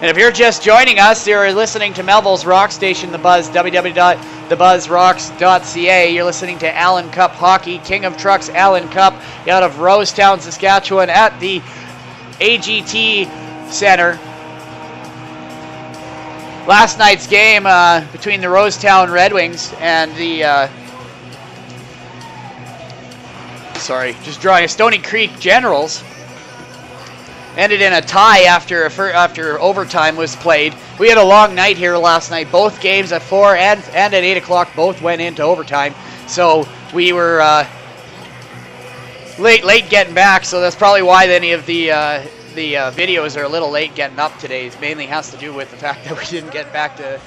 And if you're just joining us, you're listening to Melville's Rock Station, The Buzz, www.thebuzzrocks.ca. You're listening to Allan Cup Hockey, King of Trucks Allan Cup, out of Rosetown, Saskatchewan, at the AGT Center. Last night's game between the Rosetown Redwings and the Stony Creek Generals ended in a tie after overtime was played. We had a long night here last night. Both games at 4 and at 8 o'clock both went into overtime. So we were late getting back. So that's probably why any of the videos are a little late getting up today. It mainly has to do with the fact that we didn't get back to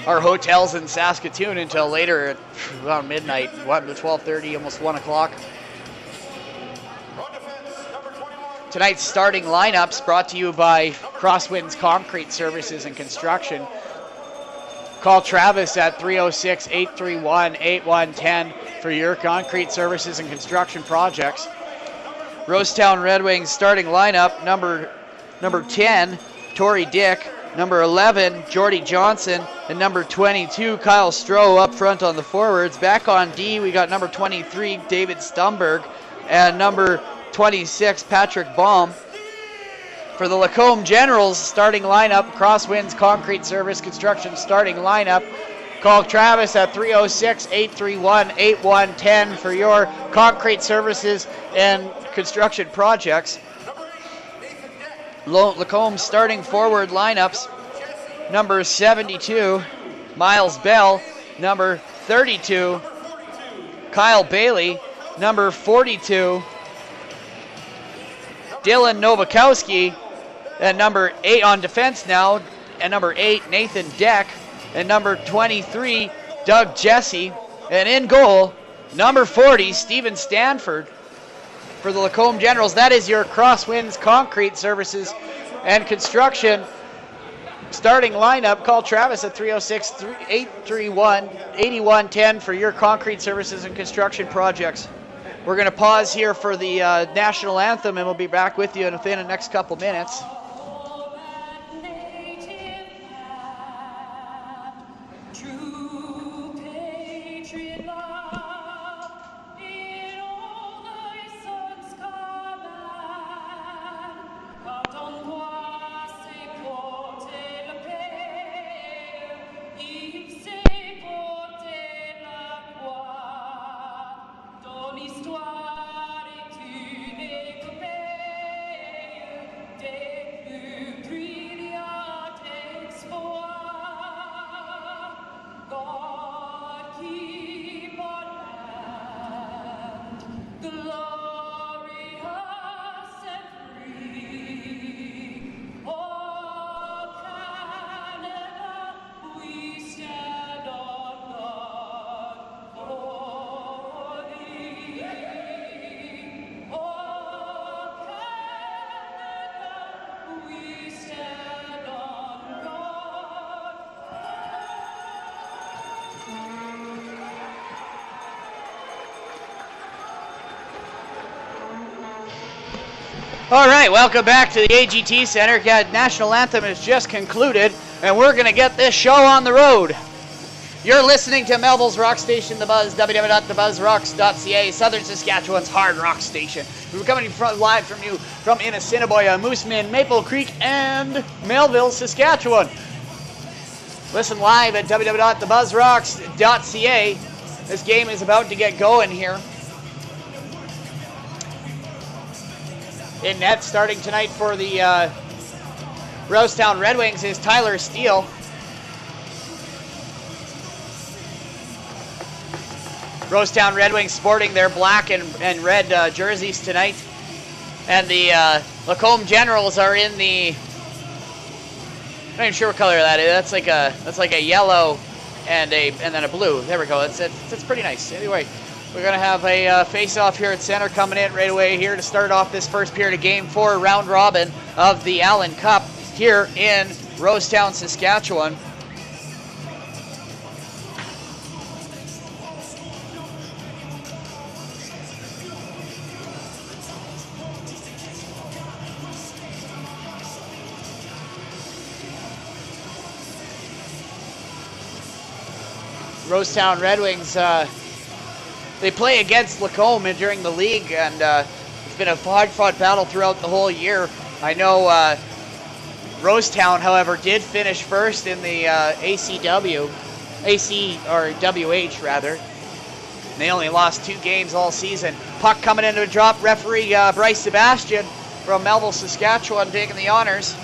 our hotels in Saskatoon until later at around midnight, 12:30, almost 1 o'clock. Tonight's starting lineups brought to you by Crosswinds Concrete Services and Construction. Call Travis at 306-831-8110 for your concrete services and construction projects. Rosetown Red Wings starting lineup, number 10, Tori Dick, number 11, Jordy Johnson, and number 22, Kyle Stroh up front on the forwards. Back on D, we got number 23, David Stumberg, and number 26, Patrick Baum. For the Lacombe Generals starting lineup, Crosswinds Concrete Service Construction starting lineup. Call Travis at 306-831-8110 for your concrete services and construction projects. Lacombe starting forward lineups, number 72, Miles Bell, number 32, Kyle Bailey, number 42, Dylan Novakowski, and number 8 on defense now, and number 8, Nathan Deck, and number 23, Doug Jesse, and in goal, number 40, Steven Stanford. For the Lacombe Generals, that is your Crosswinds Concrete Services and Construction starting lineup. Call Travis at 306-831-8110 for your concrete services and construction projects. We're going to pause here for the national anthem, and we'll be back with you within the next couple minutes. All right, welcome back to the AGT Center. National Anthem has just concluded, and we're going to get this show on the road. You're listening to Melville's Rock Station, The Buzz, www.thebuzzrocks.ca, Southern Saskatchewan's hard rock station. We're coming live from you from Assiniboia, Mooseman, Maple Creek, and Melville, Saskatchewan. Listen live at www.thebuzzrocks.ca. This game is about to get going here. In net starting tonight for the Rosetown Red Wings is Tyler Steele. Rosetown Red Wings sporting their black and red jerseys tonight. And the Lacombe Generals are in the, I'm not even sure what color that is. That's like a yellow and then a blue. There we go. It's pretty nice. Anyway, we're going to have a face-off here at center coming in right away here to start off this first period of Game 4 round robin of the Allan Cup here in Rosetown, Saskatchewan. Rosetown Redwings, they play against Lacombe during the league, and it's been a hard-fought battle throughout the whole year. I know Rosetown, however, did finish first in the WH rather. And they only lost 2 games all season. Puck coming into a drop. Referee Bryce Sebastian from Melville, Saskatchewan, taking the honors.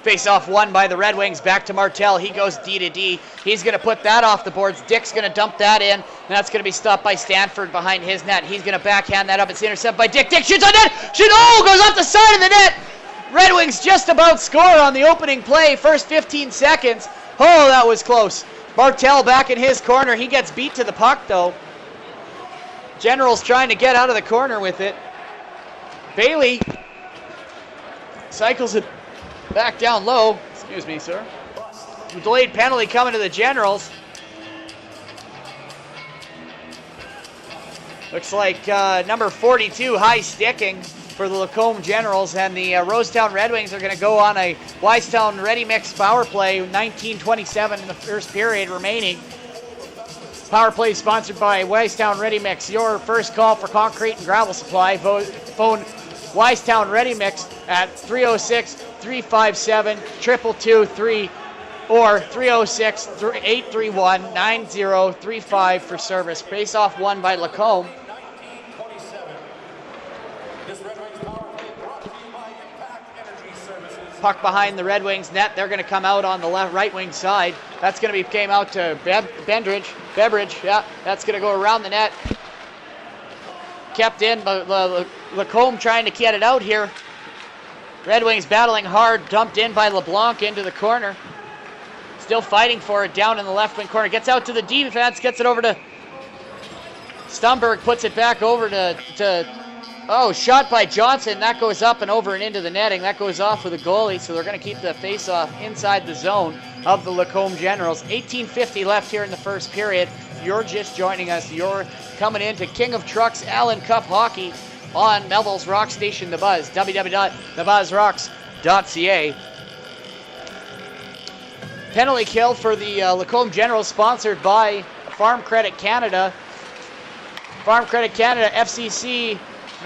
Face-off won by the Red Wings. Back to Martel. He goes D to D. He's going to put that off the boards. Dick's going to dump that in. And that's going to be stopped by Stanford behind his net. He's going to backhand that up. It's intercepted by Dick. Dick shoots on net. Shoot! Oh, goes off the side of the net. Red Wings just about score on the opening play. First 15 seconds. Oh, that was close. Martel back in his corner. He gets beat to the puck, though. General's trying to get out of the corner with it. Bailey cycles it back down low. Excuse me, sir. Delayed penalty coming to the Generals. Looks like number 42 high sticking for the Lacombe Generals, and the Rosetown Red Wings are going to go on a Wisetown Ready Mix power play. 19:27 in the first period remaining. Power play sponsored by Wisetown Ready Mix. Your first call for concrete and gravel supply. Phone Wisetown Ready Mix at 306-357-2223 or 306-831-9035 for service. Face-off won by Lacombe. Puck behind the Red Wings net. They're going to come out on the right wing side. That's going to be came out to Beveridge. Yeah, that's going to go around the net. Kept in, but Lacombe trying to get it out here. Red Wings battling hard, dumped in by LeBlanc into the corner. Still fighting for it down in the left wing corner. Gets out to the defense, gets it over to Stumberg, puts it back over to oh, shot by Johnson. That goes up and over and into the netting. That goes off with the goalie, so they're going to keep the face-off inside the zone of the Lacombe Generals. 18:50 left here in the first period. If you're just joining us, you're coming into King of Trucks Allan Cup Hockey on Melville's rock station, The Buzz, www.thebuzzrocks.ca. Penalty kill for the Lacombe Generals, sponsored by Farm Credit Canada. Farm Credit Canada, FCC,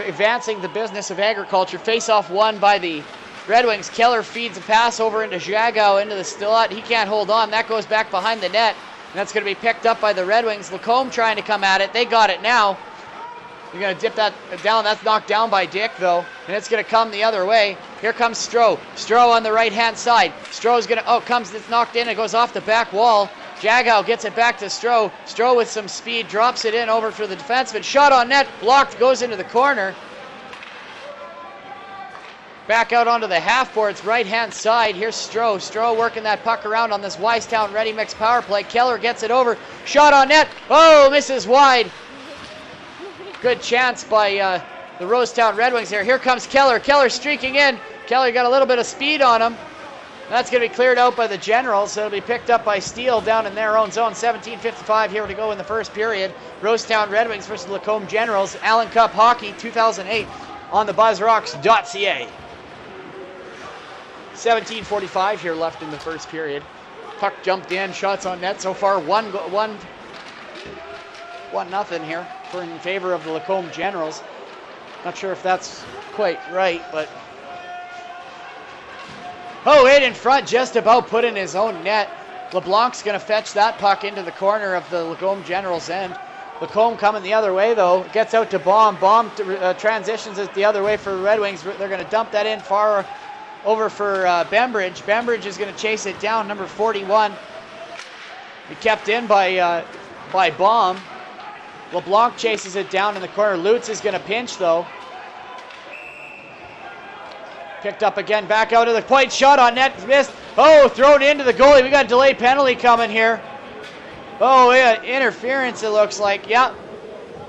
advancing the business of agriculture. Face-off won by the Red Wings. Keller feeds a pass over into Jagow into the slot. He can't hold on. That goes back behind the net. And that's going to be picked up by the Red Wings. Lacombe trying to come at it. They got it now. They're going to dip that down. That's knocked down by Dick, though. And it's going to come the other way. Here comes Stroh. Stroh on the right-hand side. Stroh's going to, it's knocked in. It goes off the back wall. Jagow gets it back to Stroh. Stroh with some speed drops it in over for the defenseman. Shot on net. Blocked. Goes into the corner. Back out onto the half boards, right-hand side. Here's Stroh. Stroh working that puck around on this Wisetown Ready Mix power play. Keller gets it over. Shot on net. Oh, misses wide. Good chance by the Rosetown Red Wings here. Here comes Keller. Keller streaking in. Keller got a little bit of speed on him. That's going to be cleared out by the Generals. So it'll be picked up by Steele down in their own zone. 17:55 here to go in the first period. Rosetown Red Wings versus Lacombe Generals. Allan Cup Hockey 2008 on thebuzzrocks.ca. 17:45 here left in the first period. Puck jumped in. Shots on net so far. 1-0 here in favor of the Lacombe Generals. Not sure if that's quite right, but hit in front, just about put in his own net. LeBlanc's going to fetch that puck into the corner of the Lacombe Generals' end. Lacombe coming the other way, though. Gets out to Baum. Baum transitions it the other way for the Red Wings. They're going to dump that in far over for Bembridge. Bembridge is going to chase it down, number 41. He kept in by Baum. LeBlanc chases it down in the corner. Lutz is going to pinch, though. Picked up again, back out of the point. Shot on net, missed. Oh, thrown into the goalie. We got a delayed penalty coming here. Oh, yeah, interference it looks like. Yeah,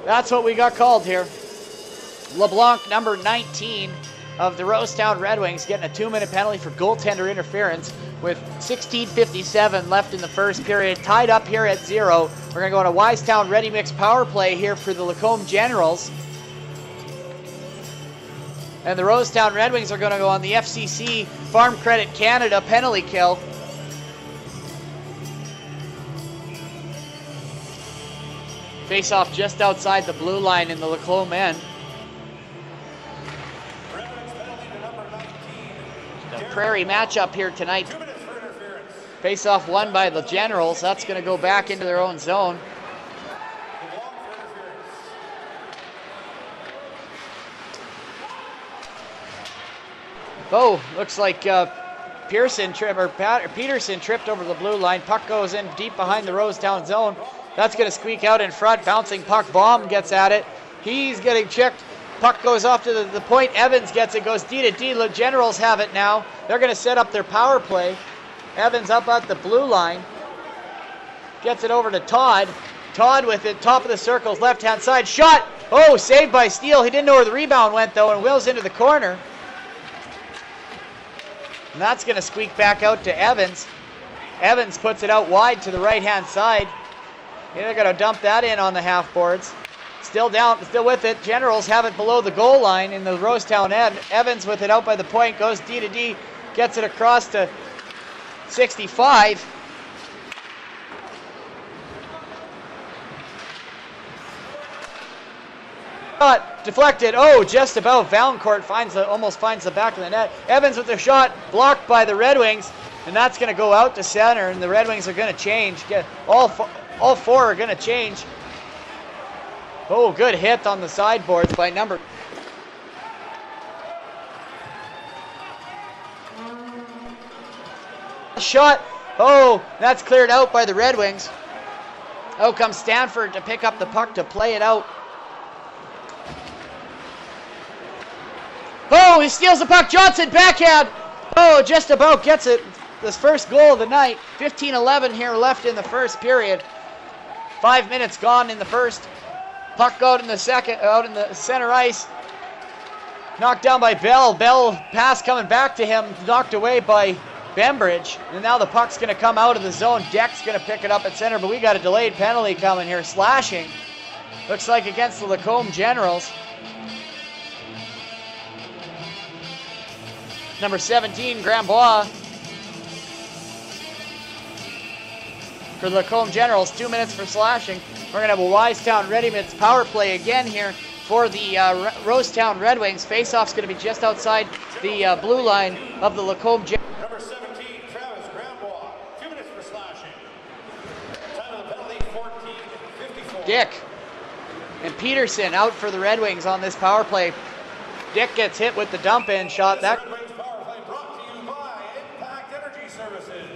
that's what we got called here. LeBlanc, number 19 of the Rosetown Red Wings, getting a 2-minute penalty for goaltender interference with 16:57 left in the first period. Tied up here at 0. We're going to go on a Wisetown Ready Mix power play here for the Lacombe Generals. And the Rosetown Redwings are going to go on the FCC Farm Credit Canada penalty kill. Face off just outside the blue line in the Lacombe end. The Prairie matchup here tonight. Face off won by the Generals. That's going to go back into their own zone. Oh, looks like Peterson tripped over the blue line. Puck goes in deep behind the Rosetown zone. That's going to squeak out in front. Bouncing puck. Baum gets at it. He's getting checked. Puck goes off to the point. Evans gets it. Goes D to D. The Generals have it now. They're going to set up their power play. Evans up at the blue line. Gets it over to Todd. Todd with it. Top of the circles. Left-hand side. Shot. Oh, saved by Steele. He didn't know where the rebound went, though, and wheels into the corner. And that's going to squeak back out to Evans. Evans puts it out wide to the right-hand side. They're going to dump that in on the half boards. Still down, still with it. Generals have it below the goal line in the Rosetown end. Evans with it out by the point, goes D to D, gets it across to 65. Deflected. Oh, just about. Valancourt almost finds the back of the net. Evans with the shot blocked by the Red Wings, and that's going to go out to center. And the Red Wings are going to change. All four are going to change. Oh, good hit on the sideboards by number. Shot. Oh, that's cleared out by the Red Wings. Oh, comes Stanford to pick up the puck to play it out. Oh, he steals the puck. Johnson backhand. Oh, just about gets it. This first goal of the night. 15-11 here left in the first period. 5 minutes gone in the first. Puck out in the second, out in the center ice. Knocked down by Bell. Bell pass coming back to him. Knocked away by Bembridge. And now the puck's going to come out of the zone. Deck's going to pick it up at center, but we got a delayed penalty coming here. Slashing. Looks like against the Lacombe Generals. Number 17, Grambois. For the Lacombe Generals, 2 minutes for slashing. We're going to have a Wisetown Ready Mix power play again here for the Rosetown Red Wings. Face-off's going to be just outside the blue line of the Lacombe Generals. Number 17, Travis Grambois, 2 minutes for slashing. Time of the penalty, 14:54. Dick and Peterson out for the Red Wings on this power play. Dick gets hit with the dump-in shot. That Red Wings power play brought to you by Impact Energy Services.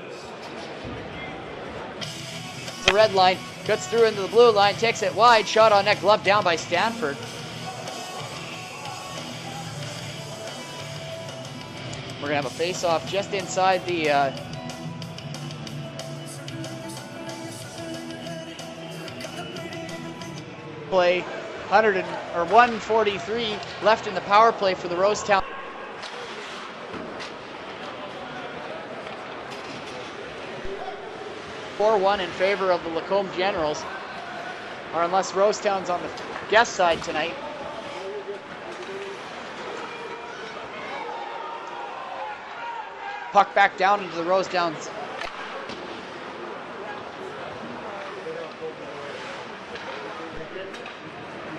the red line, cuts through into the blue line, takes it wide, shot on net, glove down by Stanford. We're going to have a face-off just inside the play. 143 left in the power play for the Rosetown. (4-1) in favor of the Lacombe Generals, or unless Rosetown's on the guest side tonight. Puck back down into the Rosetown's.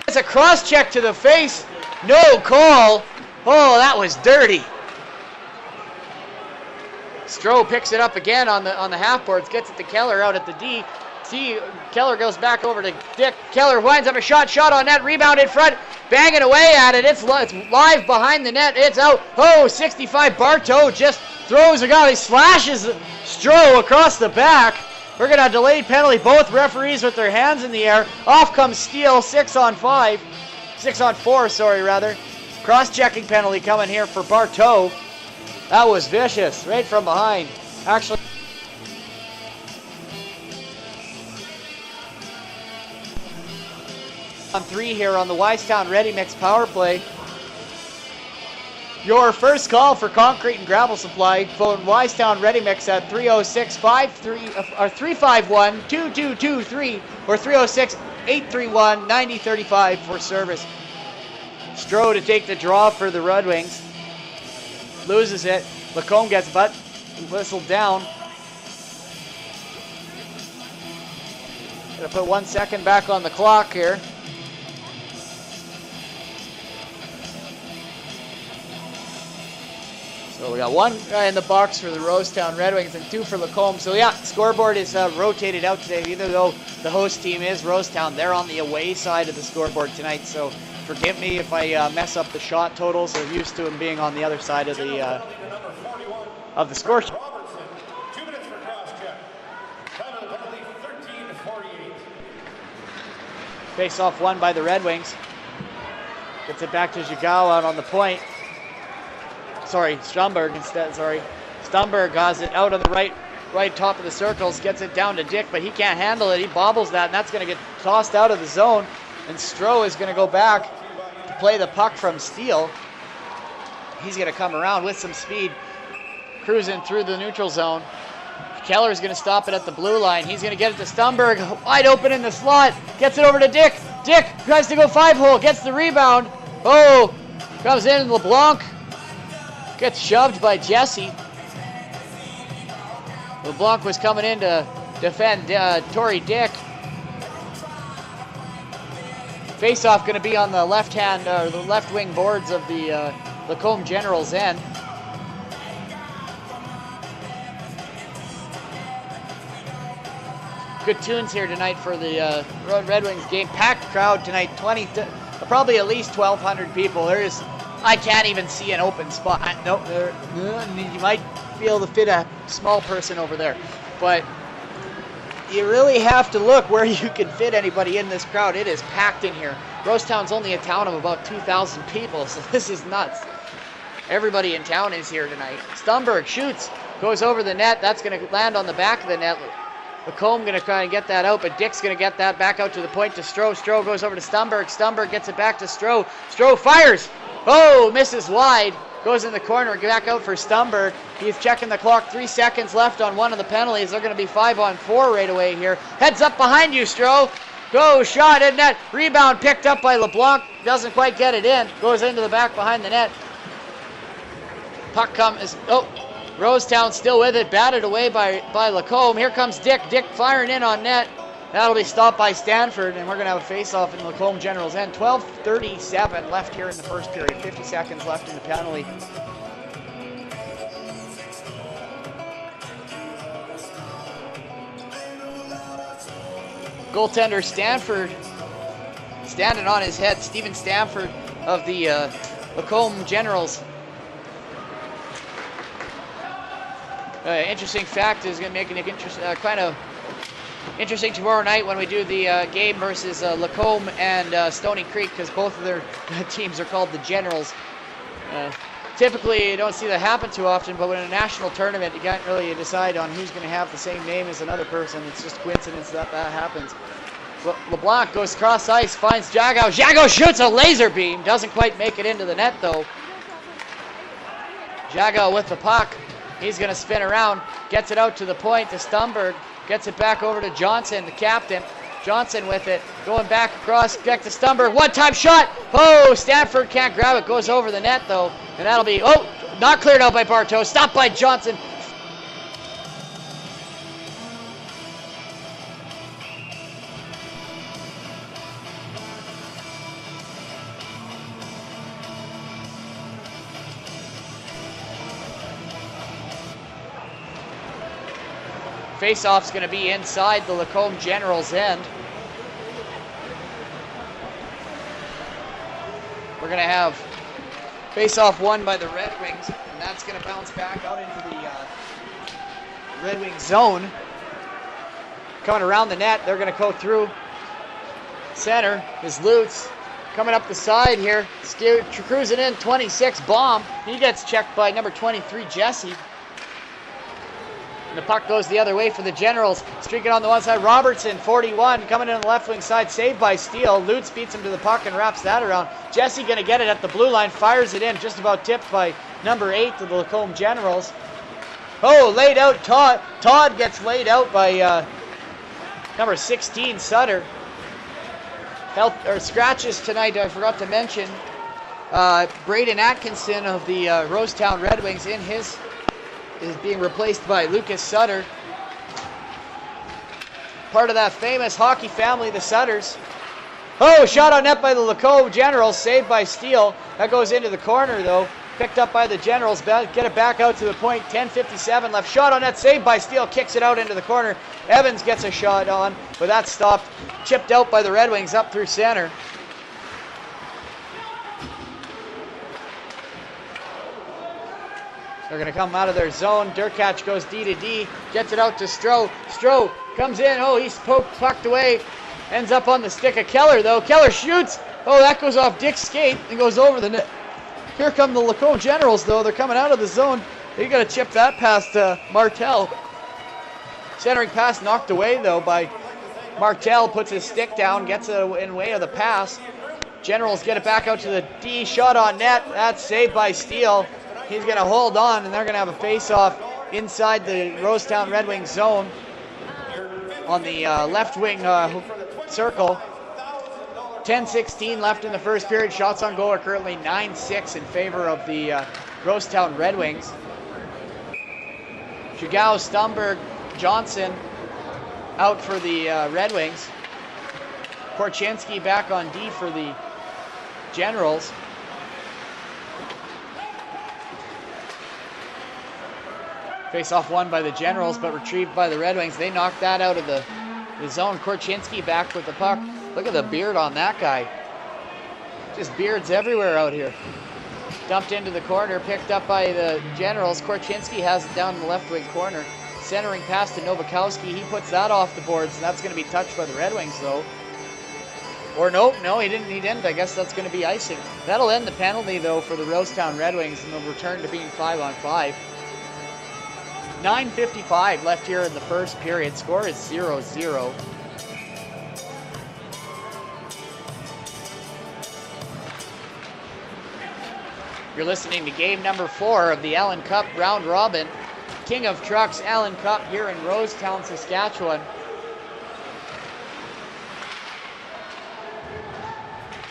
It's a cross check to the face. No call. Oh, that was dirty. Stroh picks it up again on the half boards, gets it to Keller out at the D. See, Keller goes back over to Dick. Keller winds up a shot on net, rebound in front, banging away at it. It's live behind the net. It's out. Oh, 65. Bartow just throws a guy. He slashes Stroh across the back. We're going to have delayed penalty. Both referees with their hands in the air. Off comes Steele, 6 on 4, rather. Cross-checking penalty coming here for Bartow. That was vicious, right from behind. Actually, on 3 here on the Wisetown Ready Mix power play. Your first call for concrete and gravel supply, phone Wisetown Ready Mix at 351-2223 or 306-831-9035 for service. Stroh to take the draw for the Redwings. Loses it. Lacombe gets butt whistled down. Gonna put 1 second back on the clock here. So we got 1 guy in the box for the Rosetown Redwings and 2 for Lacombe. So yeah, scoreboard is rotated out today. Even though the host team is Rosetown, they're on the away side of the scoreboard tonight. So forgive me if I mess up the shot totals. I'm used to them being on the other side of the score. 2 minutes for cross-check. Time of the penalty, 13-48. Face off won by the Redwings. Gets it back to Jagao out on the point. Sorry, Stromberg instead, sorry. Stromberg has it out on the right top of the circles, gets it down to Dick, but he can't handle it. He bobbles that, and that's going to get tossed out of the zone. And Stroh is going to go back to play the puck from Steele. He's going to come around with some speed, cruising through the neutral zone. Keller's going to stop it at the blue line. He's going to get it to Stromberg, wide open in the slot. Gets it over to Dick. Dick tries to go 5-hole, gets the rebound. Oh, comes in LeBlanc. Gets shoved by Jesse. LeBlanc was coming in to defend Tory Dick. Face-off going to be on the the left wing boards of the Lacombe Generals end. Good tunes here tonight for the Red Wings game. Packed crowd tonight, probably at least 1,200 people. I can't even see an open spot. Nope, you might be able to fit a small person over there. But you really have to look where you can fit anybody in this crowd. It is packed in here. Rosetown's only a town of about 2,000 people, so this is nuts. Everybody in town is here tonight. Stromberg shoots, goes over the net. That's going to land on the back of the net. Lacombe going to try and get that out, but Dick's going to get that back out to the point to Stroh. Stroh goes over to Stromberg. Stromberg gets it back to Stroh. Stroh fires. Oh, misses wide. Goes in the corner. Back out for Stromberg. He's checking the clock. 3 seconds left on one of the penalties. They're going to be 5-on-4 right away here. Heads up behind you, Stroh. Go, shot in net. Rebound picked up by LeBlanc. Doesn't quite get it in. Goes into the back behind the net. Puck comes. Oh, Rosetown still with it. Batted away by Lacombe. Here comes Dick. Dick firing in on net. That'll be stopped by Stanford, and we're going to have a face-off in Lacombe Generals end. 12:37 left here in the first period. 50 seconds left in the penalty. Goaltender Stanford standing on his head. Stephen Stanford of the Lacombe Generals. Interesting fact is going to make it kind of interesting tomorrow night when we do the game versus Lacombe and Stony Creek, because both of their teams are called the Generals. Typically, you don't see that happen too often, but in a national tournament, you can't really decide on who's going to have the same name as another person. It's just coincidence that happens. LeBlanc goes cross ice, finds Jagao. Jagao shoots a laser beam. Doesn't quite make it into the net, though. Jagao with the puck. He's going to spin around. Gets it out to the point to Stromberg. Gets it back over to Johnson, the captain. Johnson with it. Going back across. Back to Stromberg. One-time shot. Oh, Stanford can't grab it. Goes over the net, though. And that'll be, oh, not cleared out by Bartow. Stopped by Johnson. Face-off's going to be inside the Lacombe Generals end. We're going to have face-off won by the Red Wings, and that's going to bounce back out into the Red Wing zone. Coming around the net, they're going to go through center is Lutz. Coming up the side here, cruising in, 26, Baum. He gets checked by number 23, Jesse. And the puck goes the other way for the Generals. Streaking on the one side, Robertson, 41, coming in on the left wing side, saved by Steele. Lutz beats him to the puck and wraps that around. Jesse going to get it at the blue line, fires it in, just about tipped by number 8 of the Lacombe Generals. Oh, laid out, Todd. Todd gets laid out by number 16, Sutter. Scratches tonight, I forgot to mention. Braden Atkinson of the Rosetown Redwings is being replaced by Lucas Sutter. Part of that famous hockey family, the Sutters. Oh, shot on net by the Lacombe Generals, saved by Steele. That goes into the corner though. Picked up by the Generals, get it back out to the point. 10:57 left. Shot on net, saved by Steele, kicks it out into the corner. Evans gets a shot on, but that's stopped. Chipped out by the Red Wings up through center. They're going to come out of their zone. Durkach goes D to D, gets it out to Stroh. Stroh comes in. Oh, he's pucked away. Ends up on the stick of Keller, though. Keller shoots. Oh, that goes off Dick's skate and goes over the net. Here come the Lacombe Generals, though. They're coming out of the zone. They got to chip that past Martel. Centering pass knocked away, though, by Martel. Puts his stick down, gets it in way of the pass. Generals get it back out to the D. Shot on net. That's saved by Steele. He's going to hold on, and they're going to have a face-off inside the Rosetown Red Wings zone on the left wing circle. 10:16 left in the first period. Shots on goal are currently 9-6 in favor of the Rosetown Red Wings. Jagao, Stumberg, Johnson out for the Red Wings. Korchinski back on D for the Generals. Face-off won by the Generals, but retrieved by the Red Wings. They knocked that out of the zone. Korchinski back with the puck. Look at the beard on that guy. Just beards everywhere out here. Dumped into the corner, picked up by the Generals. Korchinski has it down in the left wing corner. Centering pass to Nowakowski. He puts that off the boards, and that's going to be touched by the Red Wings, though. Or no, he didn't. I guess that's going to be icing. That'll end the penalty, though, for the Rosetown Red Wings, and they'll return to being 5-on-5. 9:55 left here in the first period. Score is 0-0. You're listening to game number 4 of the Allan Cup round robin. King of Trucks Allan Cup here in Rosetown, Saskatchewan.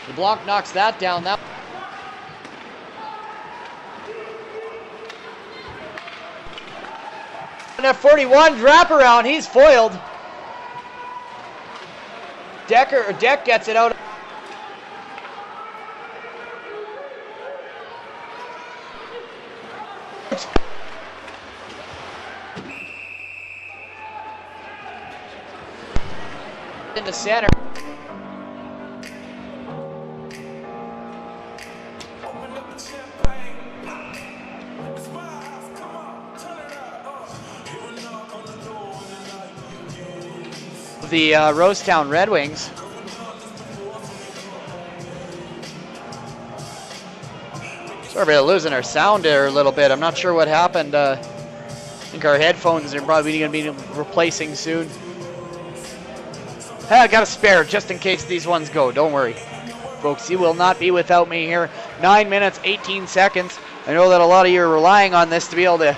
LeBlanc knocks that down. And at 41, wraparound, he's foiled. Deck gets it out. Into center. The Rosetown Red Wings. Sorry about losing our sound there a little bit. I'm not sure what happened. I think our headphones are probably going to be replacing soon. Hey, I got a spare just in case these ones go. Don't worry, folks. You will not be without me here. 9 minutes, 18 seconds. I know that a lot of you are relying on this to be able to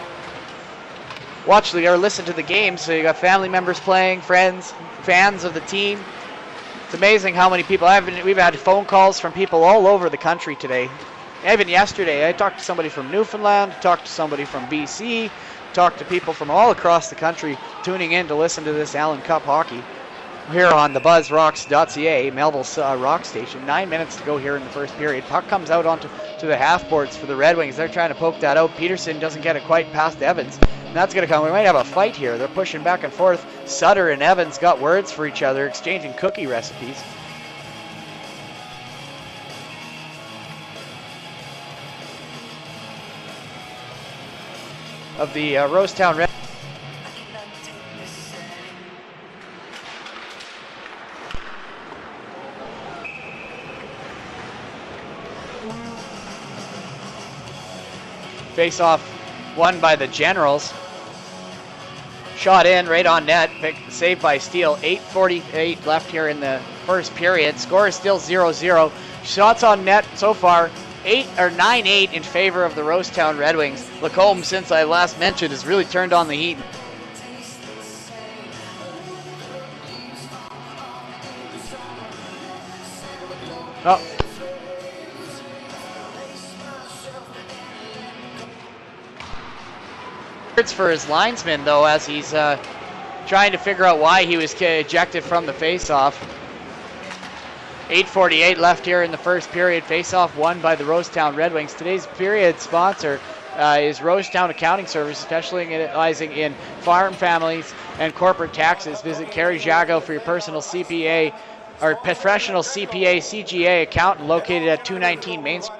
watch or listen to the game. So you got family members playing, friends, fans of the team. It's amazing how many people. We've had phone calls from people all over the country today. Even yesterday, I talked to somebody from Newfoundland, talked to somebody from BC, talked to people from all across the country tuning in to listen to this Allan Cup hockey here on the BuzzRocks.ca, Melville's rock station. 9 minutes to go here in the first period. Puck comes out onto the half boards for the Red Wings. They're trying to poke that out. Peterson doesn't get it quite past Evans. And that's going to come. We might have a fight here. They're pushing back and forth. Sutter and Evans got words for each other, exchanging cookie recipes. Of the Rosetown Red. Face-off won by the Generals. Shot in right on net. Saved by Steele. 8:48 left here in the first period. Score is still 0-0. Shots on net so far 9-8 in favor of the Rosetown Red Wings. Lacombe, since I last mentioned, has really turned on the heat. Oh. For his linesman, though, as he's trying to figure out why he was ejected from the faceoff. 8:48 left here in the first period. Faceoff won by the Rosetown Redwings. Today's period sponsor is Rosetown Accounting Service, specializing in farm families and corporate taxes. Visit Carrie Jago for your personal CPA or professional CPA CGA accountant located at 219 Main Street.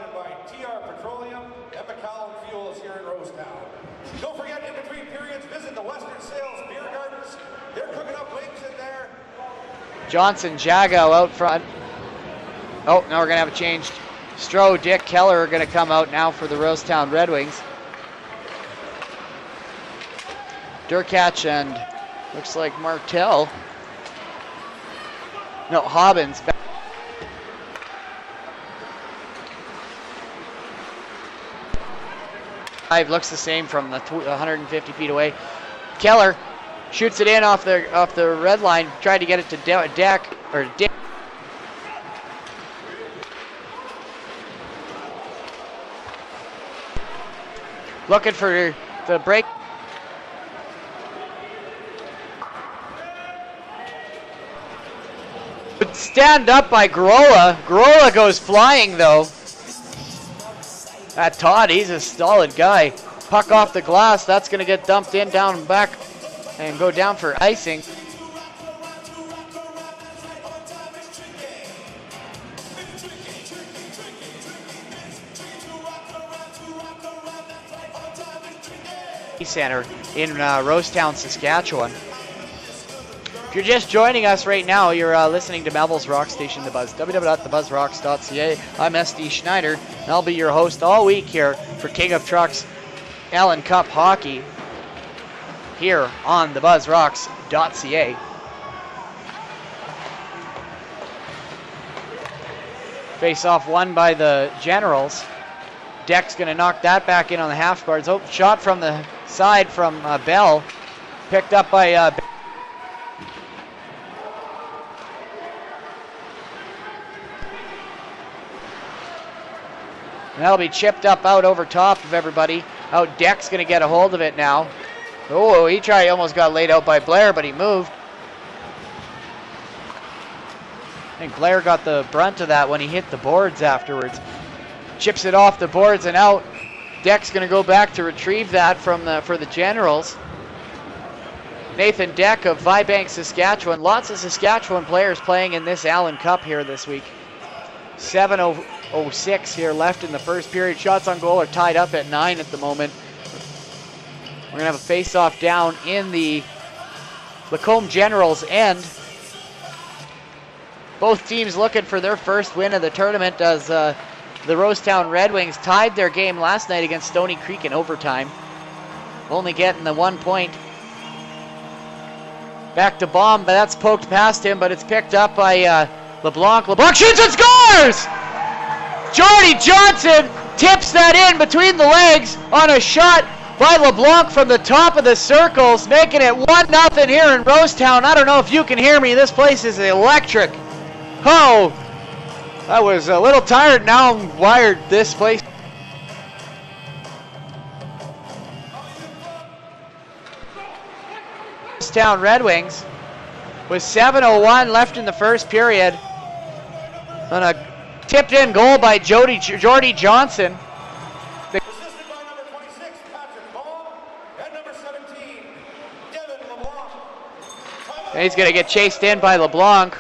Johnson, Jago out front. Oh, now we're going to have a change. Stroh, Dick, Keller are going to come out now for the Rosetown Red Wings. Durkach and looks like Martel. No, Hobbins. Looks the same from the 150 feet away. Keller shoots it in off the red line. Tried to get it to Dick. Looking for the break. Stand up by Grola. Grola goes flying though. That Todd, he's a solid guy. Puck off the glass. That's going to get dumped in, down and back, and go down for icing. Center in Rosetown, Saskatchewan. If you're just joining us right now, you're listening to Melville's Rock Station, The Buzz, www.thebuzzrocks.ca. I'm SD Schneider, and I'll be your host all week here for King of Trucks Allan Cup Hockey here on thebuzzrocks.ca. Face-off won by the Generals. Deck's going to knock that back in on the half guards. Oh, shot from the side from Bell. Picked up by and that'll be chipped up out over top of everybody. Out Deck's going to get a hold of it now. Oh, he almost got laid out by Blair, but he moved. I think Blair got the brunt of that when he hit the boards afterwards. Chips it off the boards and out. Deck's going to go back to retrieve that for the Generals. Nathan Deck of Vibank, Saskatchewan. Lots of Saskatchewan players playing in this Allan Cup here this week. 7:06 here left in the first period. Shots on goal are tied up at 9 at the moment. We're going to have a face-off down in the Lacombe Generals end. Both teams looking for their first win of the tournament as the Rosetown Red Wings tied their game last night against Stony Creek in overtime. Only getting the 1 point. Back to Baum, but that's poked past him, but it's picked up by LeBlanc. LeBlanc shoots and scores! Jordy Johnson tips that in between the legs on a shot by LeBlanc from the top of the circles, making it 1-0 here in Rosetown. I don't know if you can hear me. This place is electric. Oh, I was a little tired. Now I'm wired. This place. Rosetown Red Wings with 7:01 left in the first period. On a tipped in goal by Jordy Johnson. Assisted by number 26, Patrick Baum, and number 17, Devin LeBlanc. And he's going to get chased in by LeBlanc.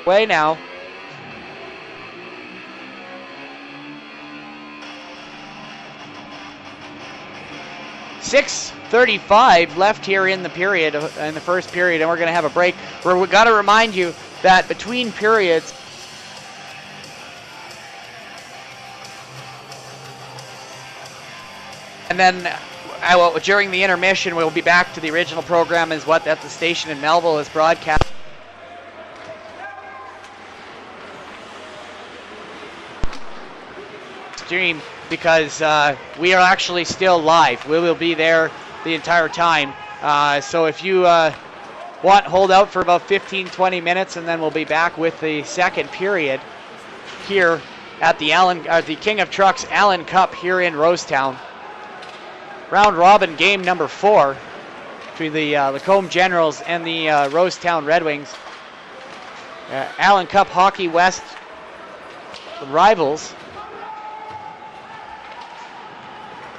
Way now. 6:35 left here in the period, in the first period, and we're going to have a break. We've got to remind you that between periods, and then during the intermission, we'll be back to the original program as what at the station in Melville is broadcast. Stream because we are actually still live. We will be there the entire time. So if you hold out for about 15-20 minutes, and then we'll be back with the second period here at the King of Trucks Allan Cup here in Rosetown. Round robin game number 4 between the Lacombe Generals and the Rosetown Redwings. Allan Cup Hockey West rivals.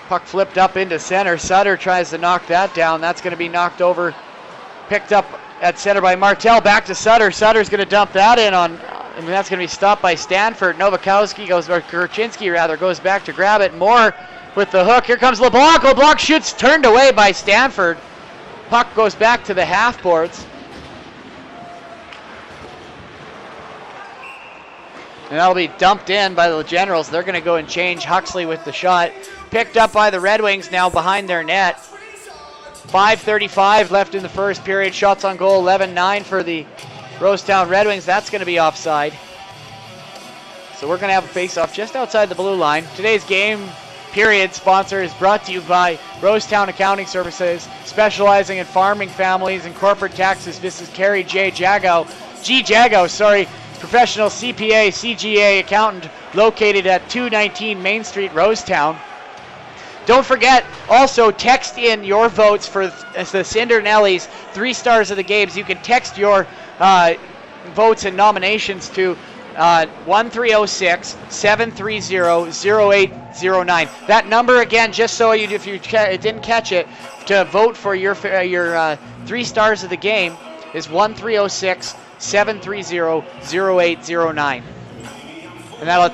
Puck flipped up into center. Sutter tries to knock that down. That's going to be knocked over. Picked up at center by Martell. Back to Sutter. Sutter's going to dump that in on, and that's going to be stopped by Stanford. Nowakowski Kurchinski rather, goes back to grab it. Moore with the hook. Here comes LeBlanc. LeBlanc shoots, turned away by Stanford. Puck goes back to the half boards. And that'll be dumped in by the Generals. They're going to go and change. Huxley with the shot. Picked up by the Red Wings now behind their net. 5:35 left in the first period. Shots on goal 11-9 for the Rosetown Red Wings. That's going to be offside. So we're going to have a face-off just outside the blue line. Today's game period sponsor is brought to you by Rosetown Accounting Services, specializing in farming families and corporate taxes. This is Carrie Jagow, professional CPA, CGA accountant located at 219 Main Street, Rosetown. Don't forget, also text in your votes for the Cindernellies 3 stars of the games. You can text your votes and nominations to 1306-730-0809. That number again, just so if you didn't catch it, to vote for your 3 stars of the game is 1306-730-0809. And that'll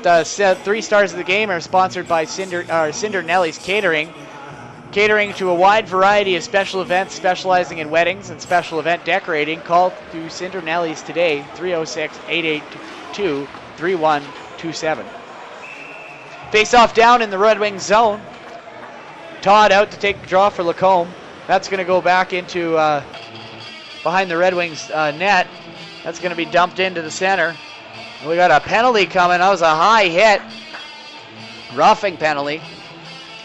3 stars of the game are sponsored by Cindernellies Catering. Catering to a wide variety of special events, specializing in weddings and special event decorating. Call to Cindernellies today, 306-882-3127. Face-off down in the Red Wings zone. Todd out to take the draw for Lacombe. That's going to go back into behind the Red Wings net. That's going to be dumped into the center. We got a penalty coming. That was a high hit. Roughing penalty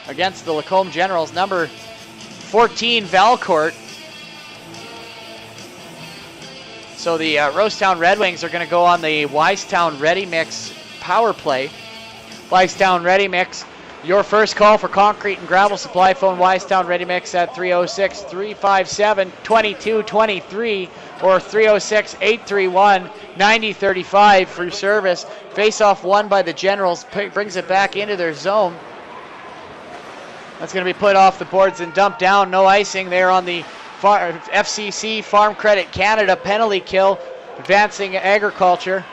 against the Lacombe Generals. Number 14, Valcourt. So the Rosetown Red Wings are going to go on the Wisetown Ready Mix power play. Wisetown Ready Mix, your first call for concrete and gravel supply. Phone Wisetown Ready Mix at 306-357-2223 or 306-831-9035 for service. Face-off won by the Generals. Brings it back into their zone. That's going to be put off the boards and dumped down. No icing there on the FCC Farm Credit Canada penalty kill. Advancing agriculture.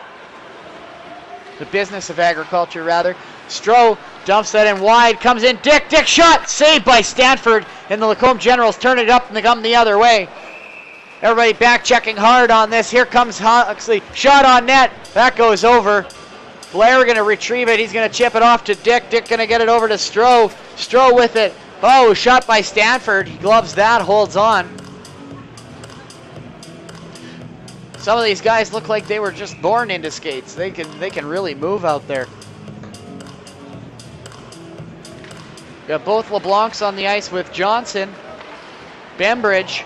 The business of agriculture, rather. Stroh dumps that in wide. Comes in. Dick shot. Saved by Stanford. And the Lacombe Generals turn it up and they come the other way. Everybody back checking hard on this. Here comes Huxley. Shot on net. That goes over. Blair going to retrieve it. He's going to chip it off to Dick. Dick going to get it over to Stroh. Stroh with it. Oh, shot by Stanford. He gloves that, holds on. Some of these guys look like they were just born into skates. They can really move out there. Got both LeBlancs on the ice with Johnson. Bembridge.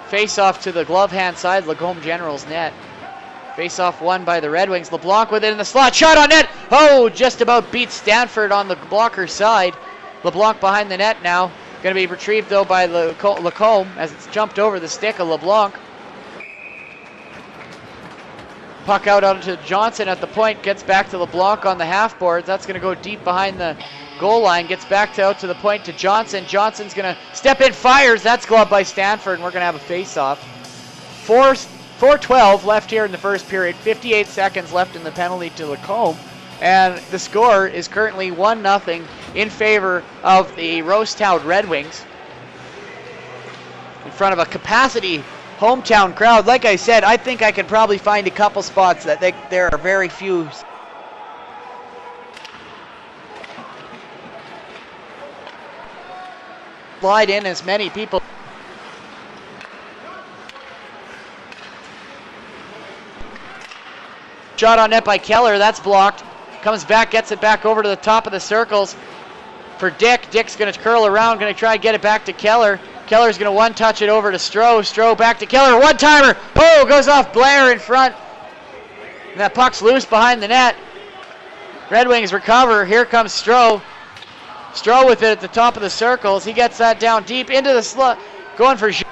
Face off to the glove hand side, Lacombe Generals net. Face off won by the Red Wings. LeBlanc with it in the slot. Shot on net. Oh, just about beats Stanford on the blocker side. LeBlanc behind the net now. Going to be retrieved though by Lacombe as it's jumped over the stick of LeBlanc. Puck out onto Johnson at the point. Gets back to LeBlanc on the half boards. That's going to go deep behind the goal line. Gets back out to the point to Johnson. Johnson's going to step in, fires. That's gloved by Stanford, and we're going to have a face-off. 4:12 left here in the first period. 58 seconds left in the penalty to Lacombe. And the score is currently 1-0 in favor of the Rosetown Red Wings. In front of a capacity hometown crowd. Like I said, I think I could probably find a couple spots that there are very few. Slide in as many people. Shot on net by Keller, that's blocked. Comes back, gets it back over to the top of the circles. for Dick. Dick's going to curl around, going to try and get it back to Keller. Keller's going to one-touch it over to Stroh. Stroh back to Keller. One-timer. Oh, goes off Blair in front. And that puck's loose behind the net. Red Wings recover. Here comes Stroh. Stroh with it at the top of the circles. He gets that down deep into the slot. Going for shot.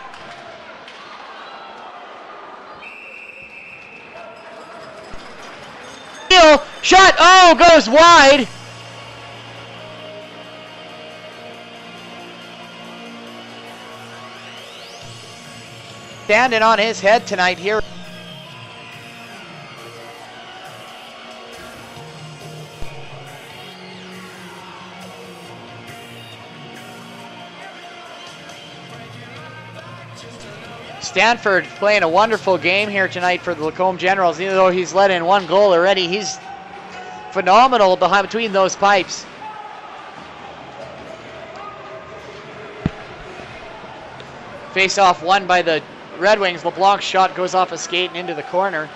Oh, goes wide. Standing on his head tonight here. Stanford playing a wonderful game here tonight for the Lacombe Generals. Even though he's let in one goal already, he's phenomenal between those pipes. Face-off won by the Red Wings. LeBlanc's shot goes off a skate and into the corner.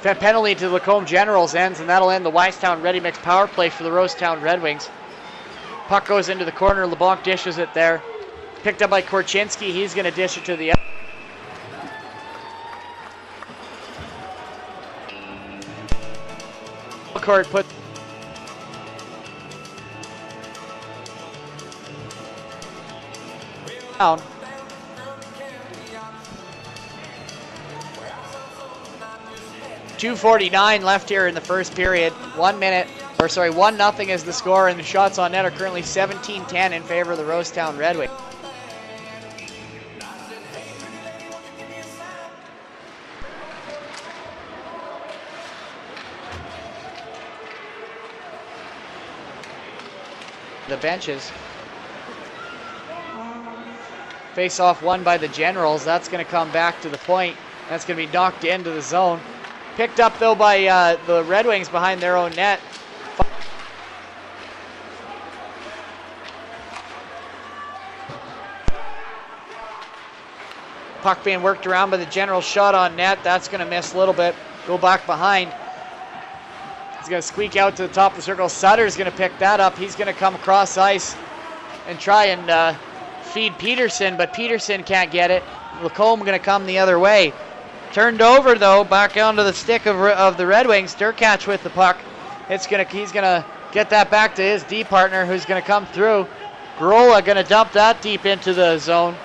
Penalty to the Lacombe Generals ends, and that'll end the Rosetown Ready Mix power play for the Rosetown Red Wings. Puck goes into the corner. LeBlanc dishes it there. Picked up by Korchinski. He's going to dish it to the court. Put down. .249 left here in the first period. 1 minute, or sorry, 1-0 is the score, and the shots on net are currently 17-10 in favor of the Rosetown Red Wings. The benches. Face off won by the Generals. That's going to come back to the point. That's going to be knocked into the zone. Picked up though by the Red Wings behind their own net. Puck being worked around by the Generals. Shot on net. That's going to miss a little bit. Go back behind. He's going to squeak out to the top of the circle. Sutter's going to pick that up. He's going to come across ice and try and feed Peterson, but Peterson can't get it. Lacombe going to come the other way. Turned over though, back onto the stick of the Red Wings. Derkach with the puck. He's going to get that back to his D partner, who's going to come through. Grola going to dump that deep into the zone.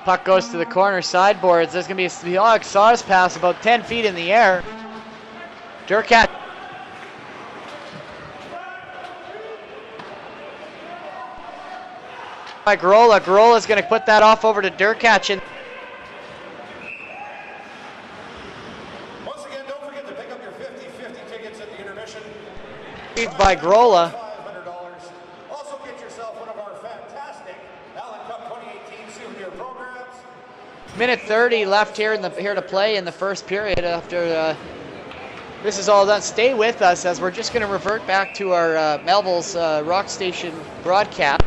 Puck goes to the corner sideboards. There's going to be a Alex Sauce pass about 10 feet in the air. Derkach. By Grola. Grola's going to put that off over to Derkach. And once again, don't forget to pick up your 50/50 tickets at the intermission. By Grola. $500. Also get yourself one of our fantastic Allan Cup 2018 souvenir programs. Minute 30 left here to play in the first period after this is all done. Stay with us as we're just going to revert back to our Melville's Rock Station broadcast.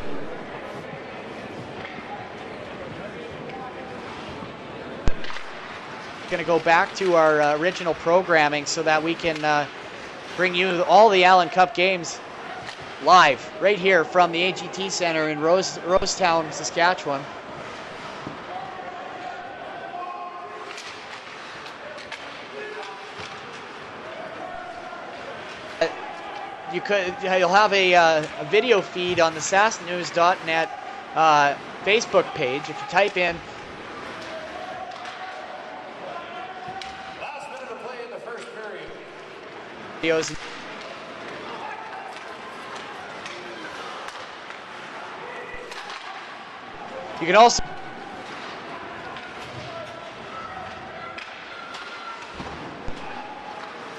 Going to go back to our original programming so that we can bring you all the Allan Cup games live right here from the AGT Center in Rosetown, Saskatchewan. You'll have a video feed on the sasknews.net Facebook page. If you type in videos. You can also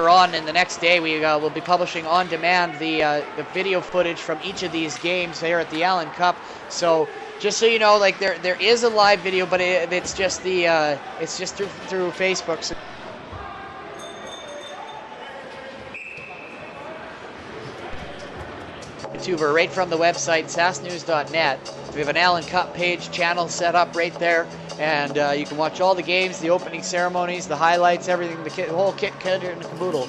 on, and the next day we will be publishing on demand the video footage from each of these games here at the Allan Cup. So just so you know, like there is a live video, but it's just the it's just through Facebook. So YouTuber right from the website sasknews.net. We have an Allan Cup page channel set up right there, and you can watch all the games, the opening ceremonies, the highlights, everything, the whole kit and caboodle.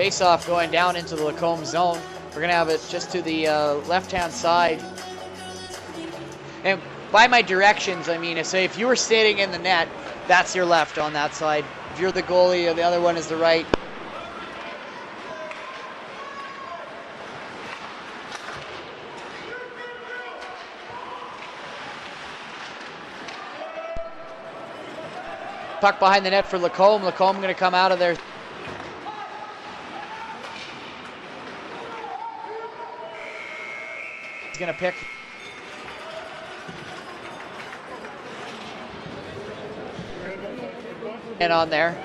Face-off going down into the Lacombe zone. We're gonna have it just to the left-hand side. And by my directions, I mean, say if you were sitting in the net, that's your left on that side. If you're the goalie, the other one is the right. Puck behind the net for Lacombe. Lacombe going to come out of there. He's going to pick. And on there.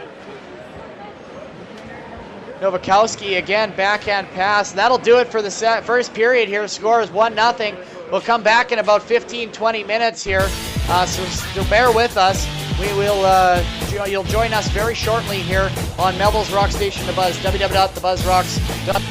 Nowakowski again, backhand pass. That'll do it for the first period here. Score is 1-0. We'll come back in about 15-20 minutes here. So bear with us. We will, you'll join us very shortly here on Melville's Rock Station, The Buzz, www.thebuzzrocks.com.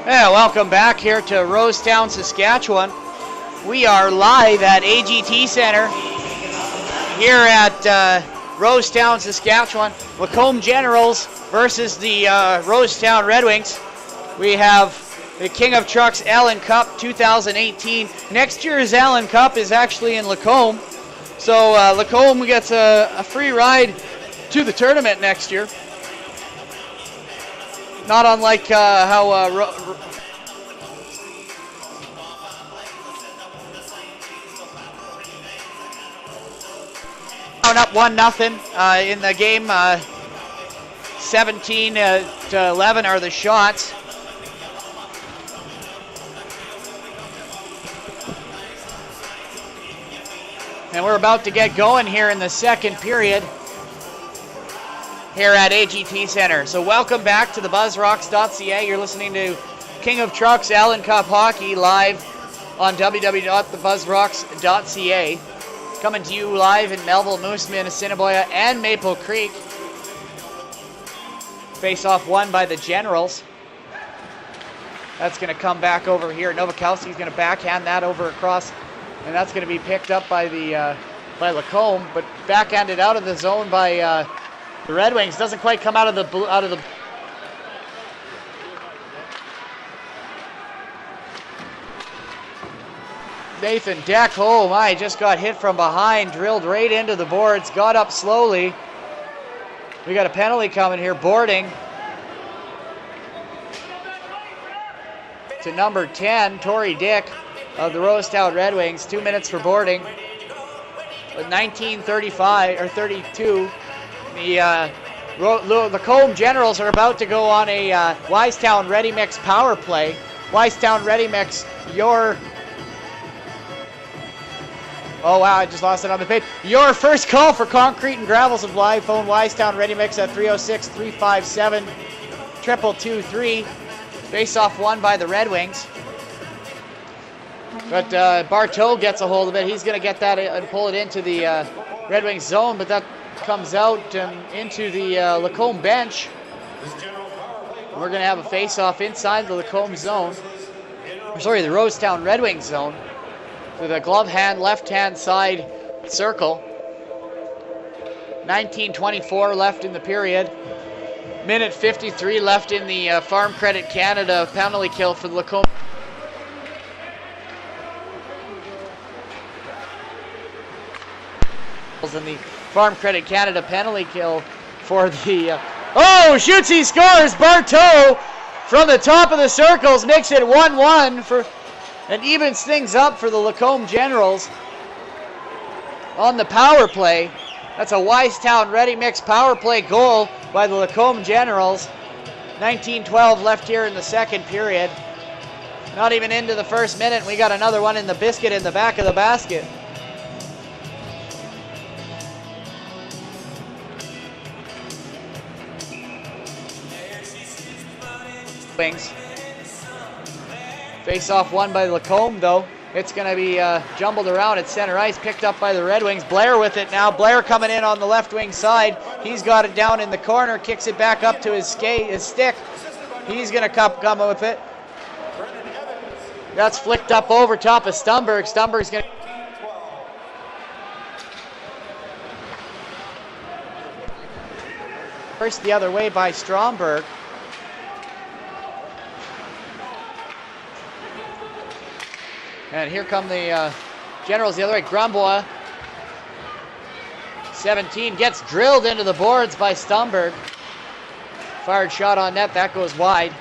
Yeah, welcome back here to Rosetown, Saskatchewan. We are live at AGT Center here at Rosetown, Saskatchewan. Lacombe Generals versus the Rosetown Redwings. We have the King of Trucks Allan Cup 2018. Next year's Allan Cup is actually in Lacombe. So Lacombe gets a free ride to the tournament next year. Not unlike how up 1-0 in the game. 17 to 11 are the shots. And we're about to get going here in the second period here at AGT Center. So welcome back to the BuzzRocks.ca. You're listening to King of Trucks Allan Cup Hockey live on www.thebuzzrocks.ca. Coming to you live in Melville, Moosomin, Assiniboia, and Maple Creek. Face-off won by the Generals. That's going to come back over here. Novakowski's going to backhand that over across, and that's going to be picked up by the by Lacombe, but backhanded out of the zone by the Red Wings. Doesn't quite come out of the Nathan Deck, oh my, just got hit from behind, drilled right into the boards, got up slowly. We got a penalty coming here, boarding to number 10, Tori Dick of the Rosetown Red Wings. 2 minutes for boarding. With 19:35 or 32, the Lacombe Generals are about to go on a Wisetown Ready Mix power play. Wisetown Ready Mix, oh wow, I just lost it on the page. Your first call for concrete and gravel supply. Phone Wisetown Ready Mix at 306-357-2223. Face-off won by the Red Wings. But Bartow gets a hold of it. He's going to get that and pull it into the Red Wings zone, but that comes out and into the Lacombe bench. We're going to have a face-off inside the Lacombe zone. Sorry, the Rosetown Red Wings zone. To the glove hand, left-hand side circle. 19:24 left in the period. Minute 53 left in the Farm Credit Canada penalty kill for the Lacombe. And the Farm Credit Canada penalty kill for the... oh, shoots, he scores! Bartow from the top of the circles makes it 1-1 for... and evens things up for the Lacombe Generals on the power play. That's a Wisetown Ready Mix power play goal by the Lacombe Generals. 19:12 left here in the second period. Not even into the first minute. We got another one in the biscuit in the back of the basket. Wings. Face-off won by Lacombe, though. It's going to be jumbled around at center ice, picked up by the Red Wings. Blair with it now. Blair coming in on the left wing side. He's got it down in the corner, kicks it back up to his stick. He's going to come with it. That's flicked up over top of Stumberg. Stumberg's going to... first the other way by Stromberg. And here come the Generals the other way. Grumbois, 17, gets drilled into the boards by Stumberg. Fired shot on net, that goes wide.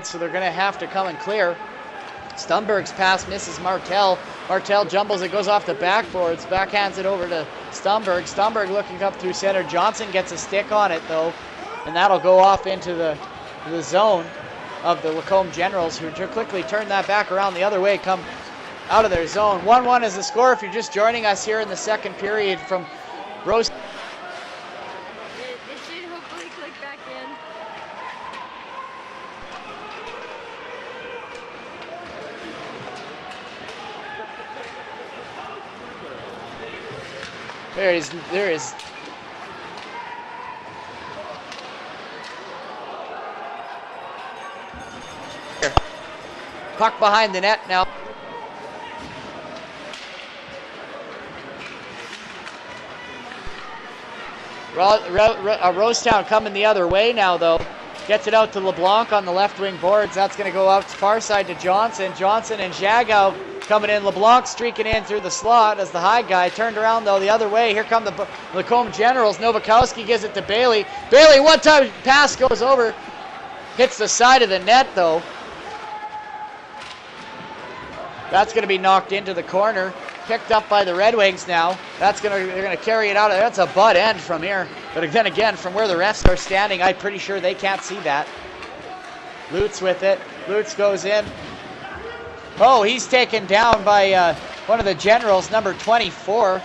So they're going to have to come and clear. Stumberg's pass misses Martel. Martel jumbles it, goes off the backboards, backhands it over to Stumberg. Stumberg looking up through center. Johnson gets a stick on it though, and that'll go off into the zone of the Lacombe Generals, who quickly turn that back around the other way, come out of their zone. 1-1 is the score if you're just joining us here in the second period from Rose. It should hopefully click back in. There is puck behind the net now. Rosetown coming the other way now, though. Gets it out to LeBlanc on the left wing boards. That's going to go out far side to Johnson. Johnson and Jagow coming in. LeBlanc streaking in through the slot as the high guy. Turned around, though, the other way. Here come the Lacombe Generals. Nowakowski gives it to Bailey. Bailey, one-time pass goes over. Hits the side of the net, though. That's going to be knocked into the corner. Picked up by the Redwings now. They're gonna carry it out. That's a butt end from here. But then again, from where the refs are standing, I'm pretty sure they can't see that. Lutz with it. Lutz goes in. Oh, he's taken down by one of the Generals, number 24.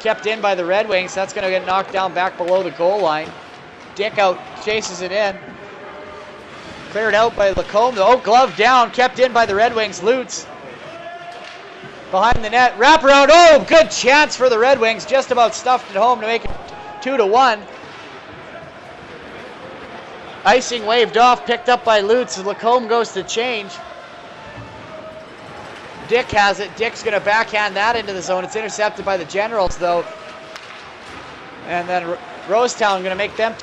Kept in by the Redwings. That's gonna get knocked down back below the goal line. Dick out, chases it in. Cleared out by Lacombe. Oh, glove down, kept in by the Red Wings. Lutz behind the net. Wraparound. Oh, good chance for the Red Wings. Just about stuffed it home to make it 2-1. Icing waved off, picked up by Lutz. Lacombe goes to change. Dick has it. Dick's going to backhand that into the zone. It's intercepted by the Generals, though. And then Rosetown going to make them.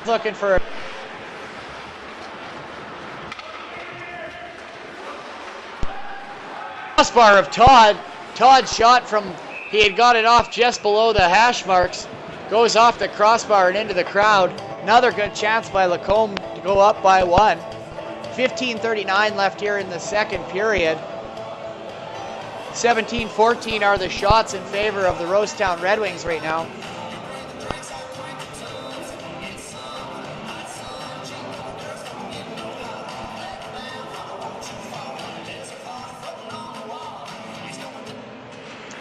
Looking for crossbar of Todd. Todd shot from, he had got it off just below the hash marks. Goes off the crossbar and into the crowd. Another good chance by Lacombe to go up by 1. 15:39 left here in the second period. 17-14 are the shots in favor of the Rosetown Red Wings right now.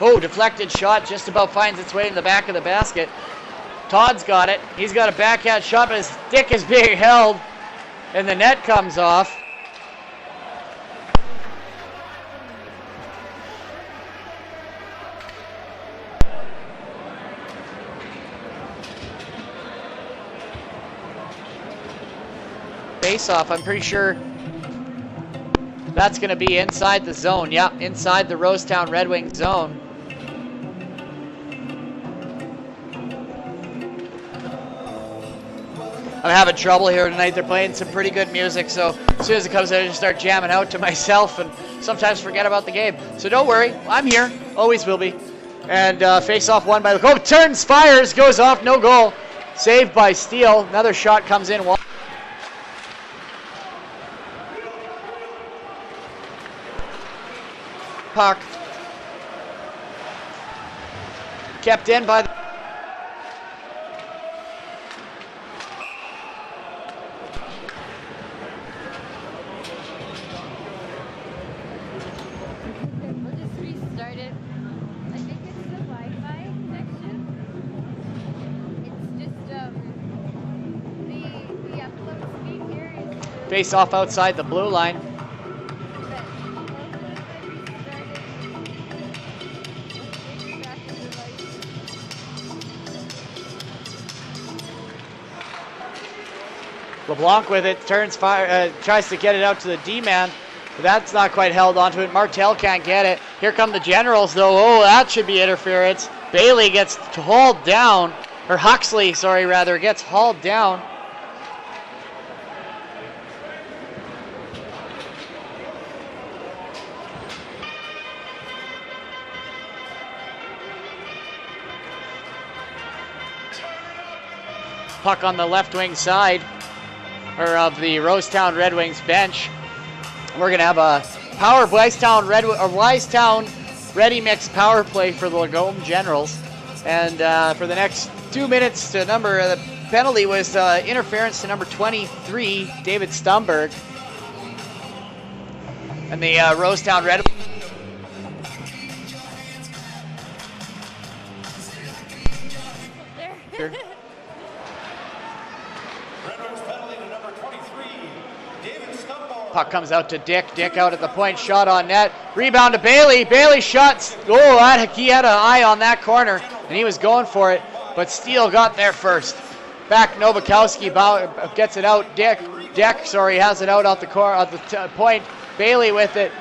Oh, deflected shot just about finds its way in the back of the basket. Todd's got it. He's got a backhand shot, but his stick is being held, and the net comes off. Face-off, I'm pretty sure that's going to be inside the zone. Yep, inside the Rosetown Red Wings zone. I'm having trouble here tonight. They're playing some pretty good music, so as soon as it comes out, I just start jamming out to myself and sometimes forget about the game. So don't worry, I'm here. Always will be. And face-off won by Lacombe. Turns, fires, goes off, no goal. Saved by Steele. Another shot comes in. Puck. Kept in by the We'll just restart it. I think it's the Wi-Fi connection. It's just the upload speed here is face off outside the blue line. LeBlanc with it, turns, fire, tries to get it out to the D-man. But that's not quite held onto it. Martel can't get it. Here come the Generals, though. Oh, that should be interference. Bailey gets hauled down. Or Huxley, sorry, rather, gets hauled down. Puck on the left wing side, or of the Rosetown Red Wings bench. We're gonna have a Wisetown Ready Mix power play for the Lacombe Generals, and for the next 2 minutes, the penalty was interference to number 23, David Stumberg, and the Rosetown Red. Sure. Puck comes out to Dick. Dick out at the point, shot on net. Rebound to Bailey. Bailey shots. Oh, he had an eye on that corner, and he was going for it, but Steele got there first. Back Nowakowski gets it out. Deck, has it out the point. Bailey with it.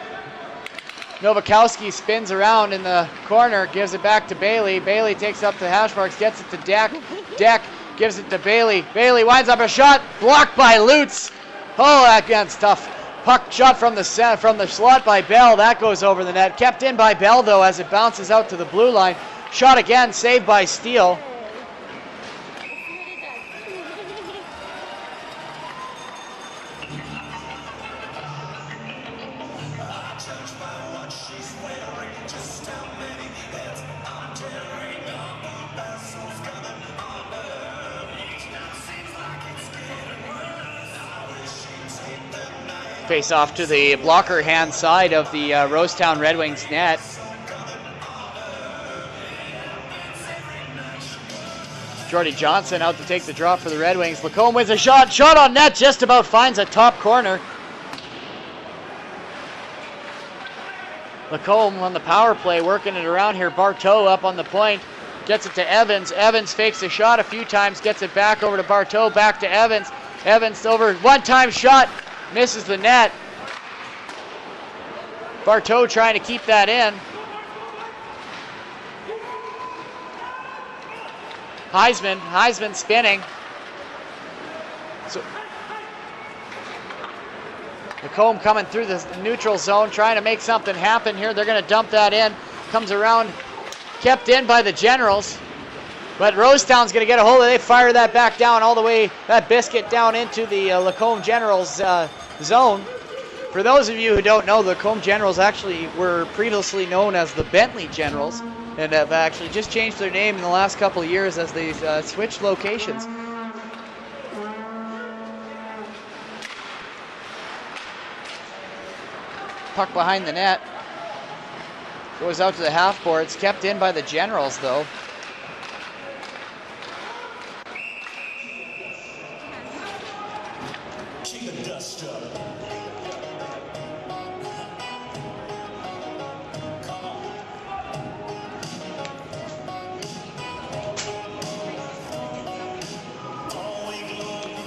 Nowakowski spins around in the corner, gives it back to Bailey. Bailey takes up the hash marks, gets it to Deck. Deck gives it to Bailey. Bailey winds up a shot, blocked by Lutz. Oh, that's tough. Puck shot from the slot by Bell. That goes over the net. Kept in by Bell, though, as it bounces out to the blue line. Shot again, saved by Steele. Face off to the blocker hand side of the Rosetown Red Wings net. Jordy Johnson out to take the drop for the Red Wings. Lacombe wins a shot. Shot on net, just about finds a top corner. Lacombe on the power play, working it around here. Barteau up on the point. Gets it to Evans. Evans fakes a shot a few times. Gets it back over to Barteau. Back to Evans. Evans over. One-time shot. Misses the net. Barteau trying to keep that in. Heisman spinning. So Lacombe coming through the neutral zone, trying to make something happen here. They're going to dump that in. Comes around, kept in by the Generals. But Rosetown's going to get a hold of it. They fire that back down all the way, that biscuit down into the Lacombe Generals zone. For those of you who don't know, the Lacombe Generals actually were previously known as the Bentley Generals and have actually just changed their name in the last couple of years as they switched locations. Puck behind the net. Goes out to the half boards. Kept in by the Generals, though.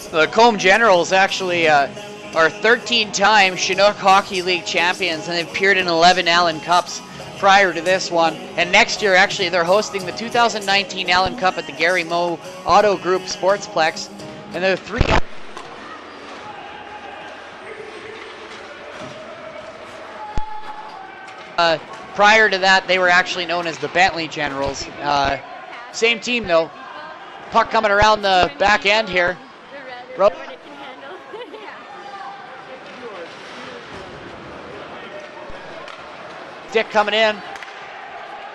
The Lacombe Generals actually are 13-time Chinook Hockey League champions, and they've appeared in 11 Allan Cups prior to this one. And next year, actually, they're hosting the 2019 Allan Cup at the Gary Moe Auto Group Sportsplex. And they're prior to that, they were actually known as the Bentley Generals. Same team, though. Puck coming around the back end here. Dick coming in.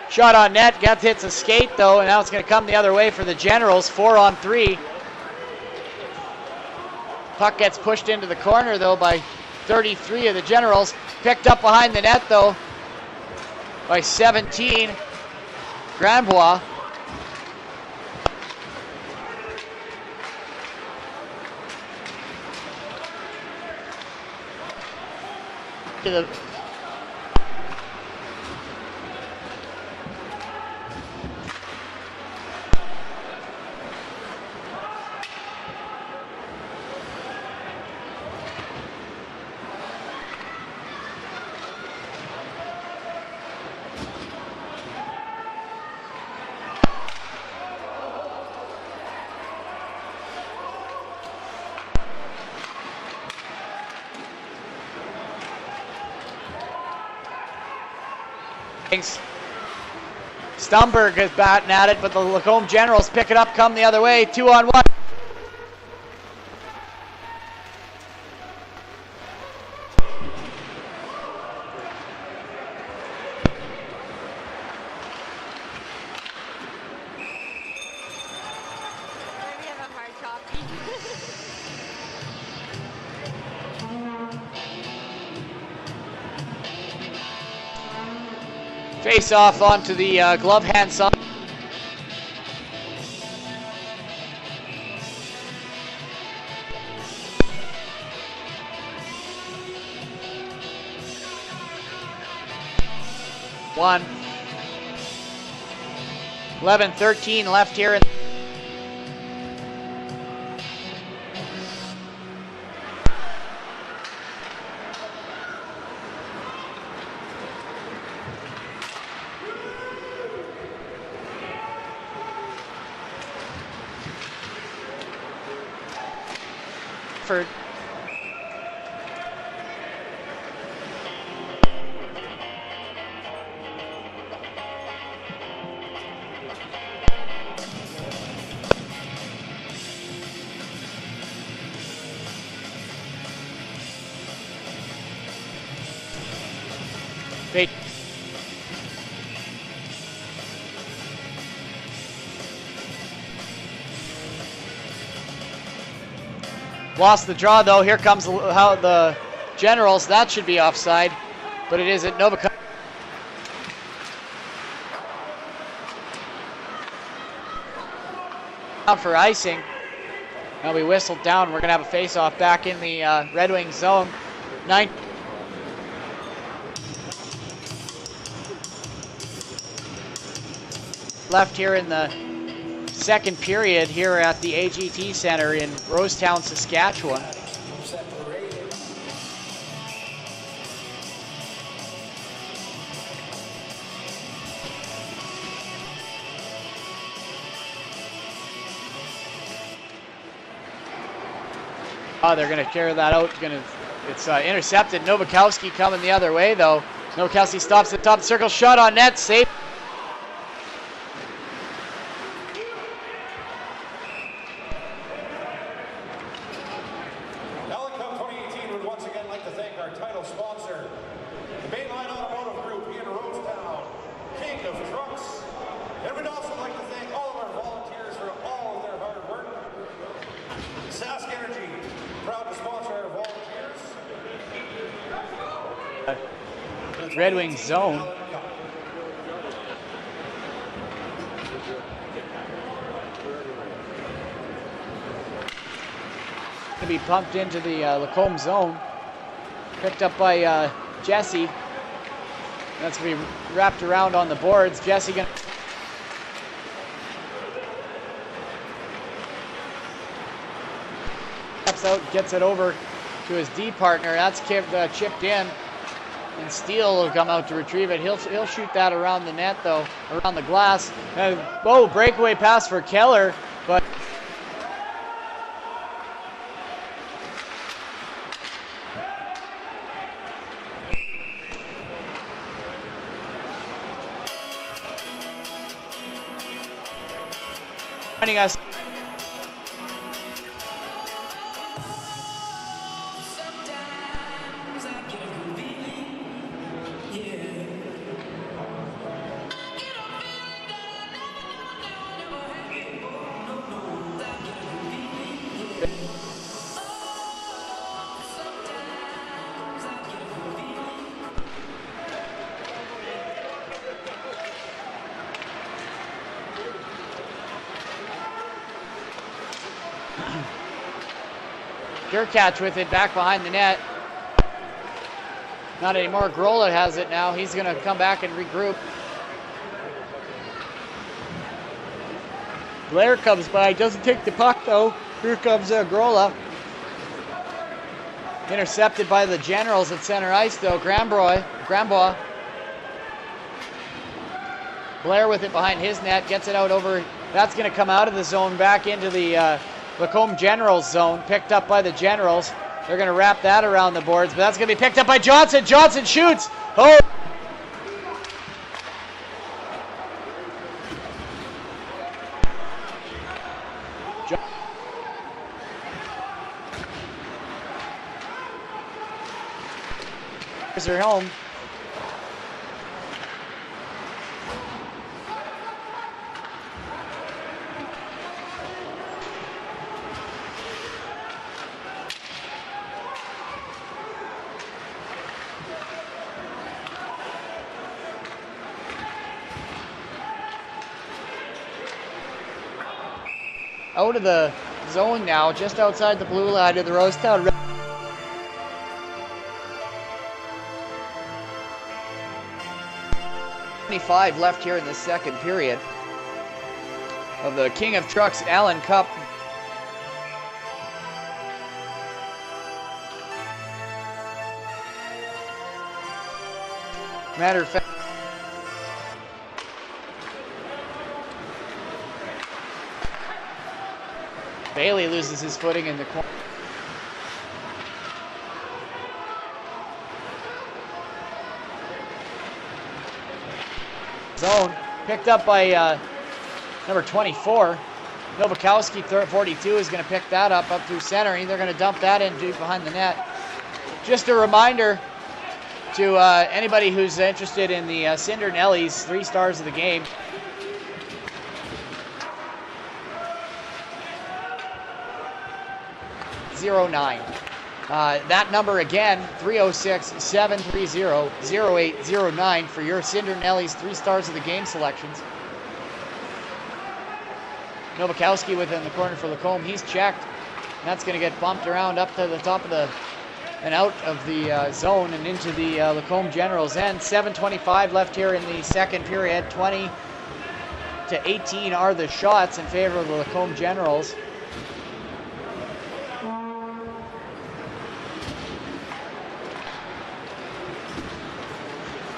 Shot on net. Hits a skate, though, and now it's going to come the other way for the Generals. 4-on-3. Puck gets pushed into the corner, though, by 33 of the Generals. Picked up behind the net, though, by 17. Grandbois. To the Stumberg is batting at it, but the Lacombe Generals pick it up, come the other way, 2-on-1. Face off onto the glove hand side. One. 11-13 left here. effort. They lost the draw though. Here comes how the Generals. That should be offside, but it isn't. Novak out for icing. Now we whistled down. We're gonna have a face-off back in the Redwings zone. Left here in the second period here at the AGT Center in Rosetown, Saskatchewan. Oh, they're going to carry that out. It's intercepted. Nowakowski coming the other way, though. Nowakowski stops at the top of the circle. Shot on net. Safe. Allan 2018 would once again like to thank our title sponsor, the Mainline Automotive Group in Rosetown, King of Trucks. And we'd also like to thank all of our volunteers for all of their hard work. Sask Energy, proud to sponsor our volunteers. Red Wings zone. To be pumped into the Lacombe zone. Picked up by Jesse. That's going to be wrapped around on the boards. Jesse going to steps out, gets it over to his D partner. That's chipped in. And Steele will come out to retrieve it. He'll shoot that around the net, though, around the glass. And, oh, breakaway pass for Keller, but joining us. Durkach with it back behind the net. Not anymore. Grola has it now. He's going to come back and regroup. Blair comes by. Doesn't take the puck, though. Here comes Grola. Intercepted by the Generals at center ice, though. Grambois. Blair with it behind his net. Gets it out over. That's going to come out of the zone back into the Lacombe Generals zone, picked up by the Generals. They're going to wrap that around the boards, but that's going to be picked up by Johnson. Johnson shoots. Oh! Here's her home. Out of the zone now, just outside the blue line of the Rosetown. 25 left here in the second period of the King of Trucks Allan Cup. Matter of fact, Bailey loses his footing in the corner. zone. Picked up by number 24. Novakowski, 42, is going to pick that up through center. And they're going to dump that in deep behind the net. Just a reminder to anybody who's interested in the Cindernellies, 3 stars of the game. '09. That number again, 306-730-0809 for your Cindernellies 3 stars of the game selections. Novakowski within the corner for Lacombe. He's checked. And that's going to get bumped around up to the top of the and out of the zone and into the Lacombe Generals end. 7:25 left here in the second period. 20-18 are the shots in favor of the Lacombe Generals.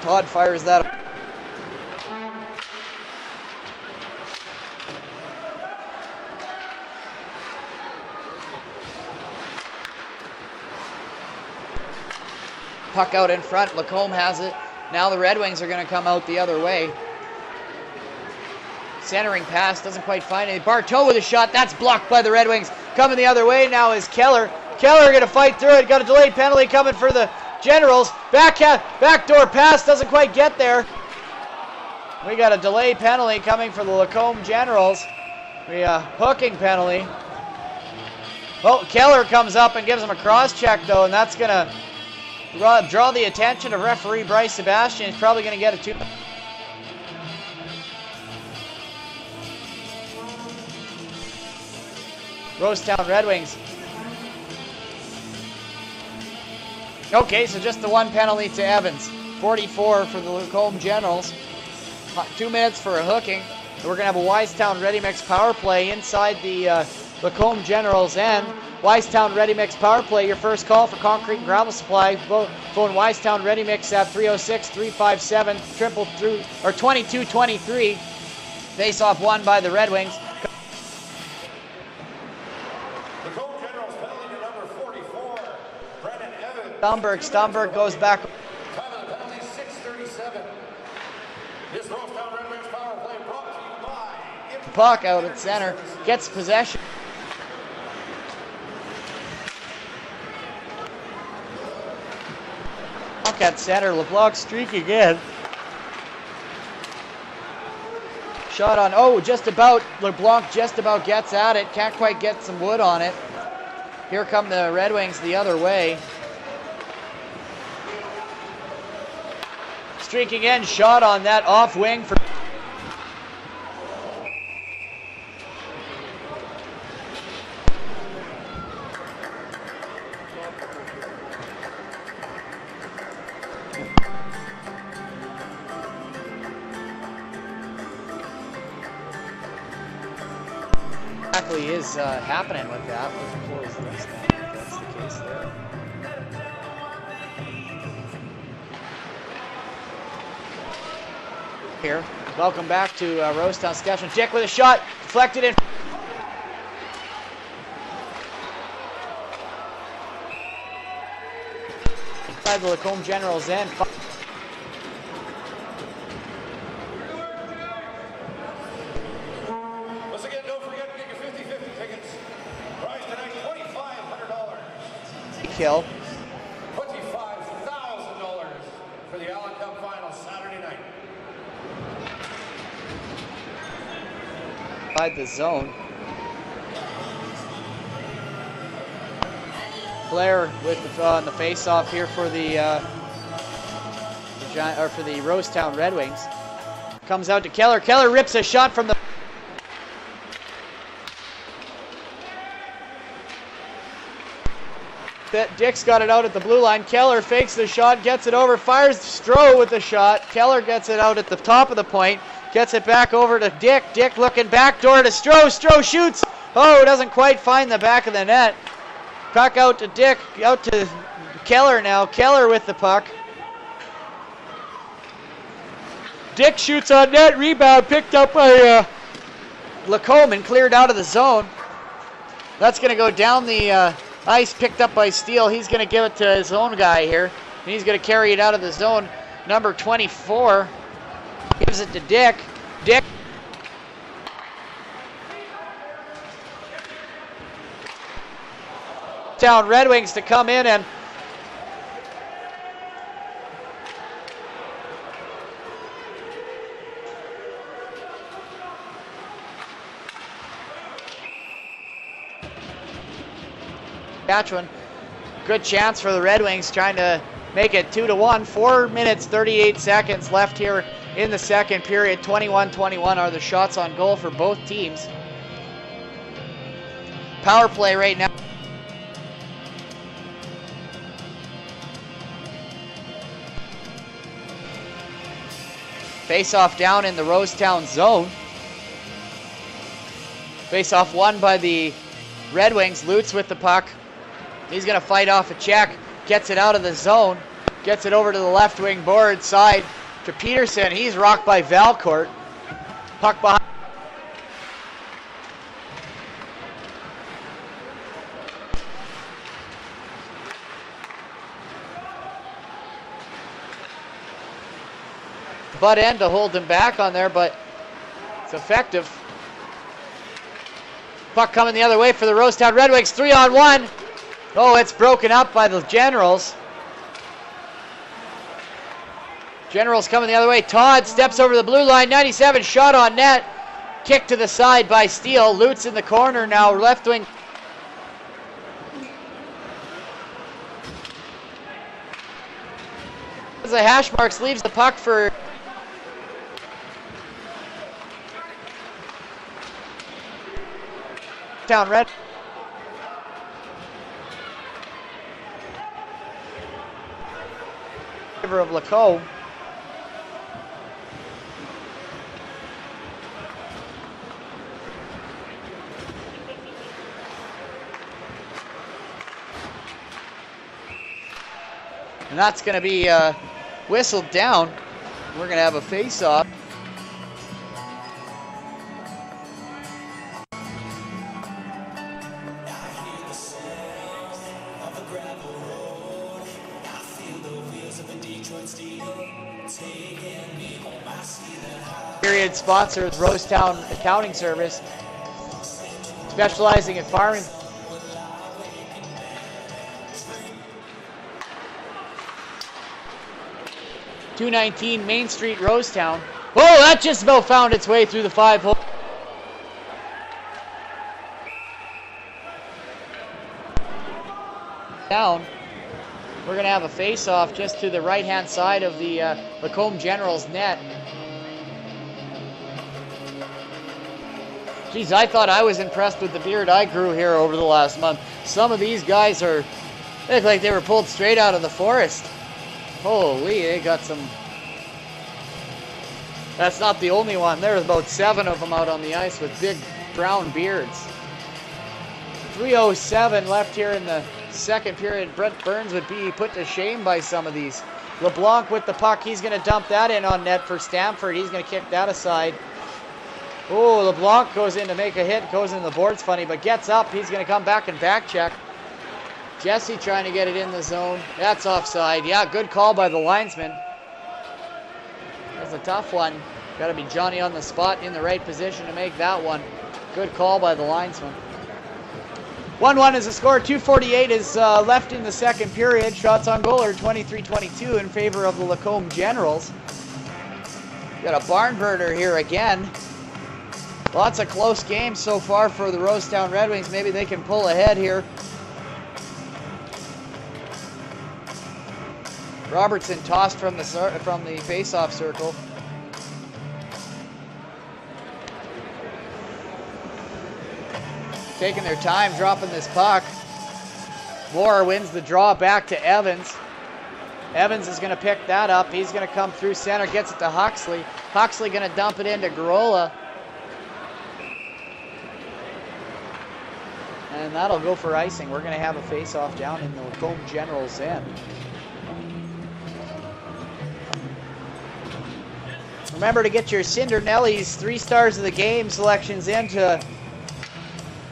Todd fires that up. Puck out in front. Lacombe has it. Now the Redwings are going to come out the other way. Centering pass, doesn't quite find it. Bartow with a shot. That's blocked by the Redwings. Coming the other way now is Keller. Keller going to fight through it. Got a delayed penalty coming for the Generals. Backdoor pass, doesn't quite get there. We got a delay penalty coming for the Lacombe Generals. Hooking penalty. Well, Keller comes up and gives him a cross check though, and that's going to draw the attention of referee Bryce Sebastian. He's probably going to get a 2. Rosetown Redwings. Okay, so just the 1 penalty to Evans. 44 for the Lacombe Generals. 2 minutes for a hooking. And we're going to have a Wisetown Ready Mix power play inside the Lacombe Generals end. Wisetown Ready Mix power play, your first call for concrete and gravel supply. Phone Wisetown Ready Mix at 306-357-2223. Face off won by the Red Wings. Lacombe Generals penalty to number 44, Brendan Evans. Stumberg goes back. Time of the penalty, 6:37. This Rosetown Red Wings power play brought to you by Puck out at center, gets possession. Puck at center, LeBlanc streaking in. Shot on, just about, LeBlanc just about gets at it, can't quite get some wood on it. Here come the Red Wings the other way. Streaking in, shot on that off wing for exactly is happening with that. Let's close this thing if that's the case there. Here, welcome back to Rosetown, Saskatchewan. Dick with a shot, deflected in. Inside the Lacombe Generals end. Once again, don't forget to get your 50-50 tickets. Prize tonight, $2,500. Kill. $25,000 for the Allan Cup final Saturday night. Inside the zone. Blair with the face-off here for the Rosetown Red Wings. Comes out to Keller. Keller rips a shot from the. Dick's got it out at the blue line. Keller fakes the shot, gets it over, fires Stroh with the shot. Keller gets it out at the top of the point, gets it back over to Dick. Dick looking back door to Stroh. Stroh shoots. Oh, doesn't quite find the back of the net. Puck out to Dick, out to Keller now. Keller with the puck. Dick shoots on net, rebound picked up by Lacombe and cleared out of the zone. That's going to go down the ice, picked up by Steele. He's going to give it to his own guy here. And he's going to carry it out of the zone. Number 24, Gives it to Dick. Dick. Town Redwings to come in and Saskatchewan. Good chance for the Red Wings, trying to make it 2-1. 4 minutes, 38 seconds left here in the second period. 21-21 are the shots on goal for both teams. Power play right now. Face-off down in the Rosetown zone. Face-off won by the Red Wings. Lutz with the puck. He's going to fight off a check. Gets it out of the zone. Gets it over to the left wing board side to Peterson. He's rocked by Valcourt. Puck behind. Butt end to hold him back on there, but it's effective. Puck coming the other way for the Rosetown Red Wings. 3-on-1. Oh, it's broken up by the Generals. Generals coming the other way. Todd steps over the blue line. 97 shot on net. Kick to the side by Steele. Lutz in the corner now. Left wing. The hash marks leaves the puck for Town Red. Favor of Lacombe. And that's going to be whistled down. We're going to have a face-off. Period sponsor with Rosetown Accounting Service, specializing in farming. .219 Main Street, Rosetown. Whoa, that just about found its way through the 5-hole. Down. We're going to have a face-off just to the right-hand side of the Lacombe Generals net. Geez, I thought I was impressed with the beard I grew here over the last month. Some of these guys they look like they were pulled straight out of the forest. Holy, they got some. That's not the only one. There's about 7 of them out on the ice with big brown beards. 3:07 left here in the second period. Brent Burns would be put to shame by some of these. LeBlanc with the puck. He's going to dump that in on net for Stamford. He's going to kick that aside. Oh, LeBlanc goes in to make a hit. Goes in the boards funny, but gets up. He's going to come back and back check. Jesse trying to get it in the zone. That's offside. Yeah, good call by the linesman. That's a tough one. Got to be Johnny on the spot in the right position to make that one. Good call by the linesman. 1-1 is the score. 2:48 is left in the second period. Shots on goal are 23-22 in favor of the Lacombe Generals. Got a barn burner here again. Lots of close games so far for the Rosetown Red Wings. Maybe they can pull ahead here. Robertson tossed from the face-off circle. Taking their time dropping this puck. Moore wins the draw back to Evans. Evans is going to pick that up. He's going to come through center, gets it to Huxley. Huxley going to dump it into Garola. And that'll go for icing. We're going to have a face-off down in the Lacombe Generals end. Remember to get your Cindernellies 3 stars of the game selections into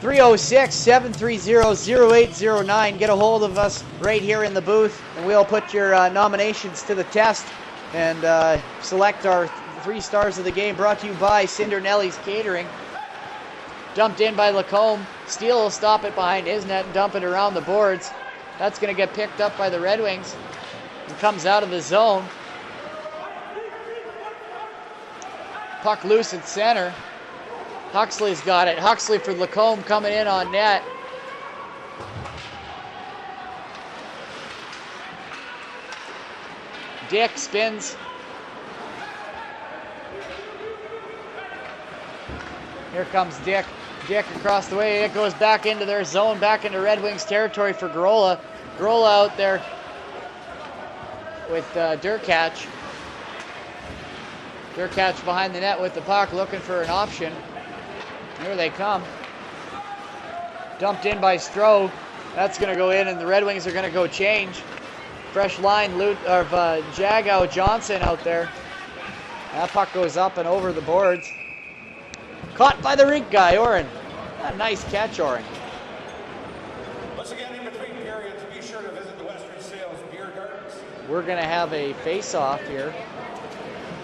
306-730-0809. Get a hold of us right here in the booth, and we'll put your nominations to the test and select our 3 stars of the game brought to you by Cindernellies Catering. Dumped in by Lacombe. Steele will stop it behind his net and dump it around the boards. That's going to get picked up by the Redwings and comes out of the zone. Puck loose at center. Huxley's got it. Huxley for Lacombe coming in on net. Dick spins. Here comes Dick. Dick across the way. It goes back into their zone, back into Red Wings territory for Grola. Grola out there with Durkach. Durkach behind the net with the puck, looking for an option. Here they come. Dumped in by Stroh. That's going to go in, and the Red Wings are going to go change. Fresh line of Jagow Johnson out there. That puck goes up and over the boards. Caught by the rink guy, Oren. A nice catch, Oren. Once again, in between periods, be sure to visit the Western Sales Beer Gardens. We're going to have a face-off here.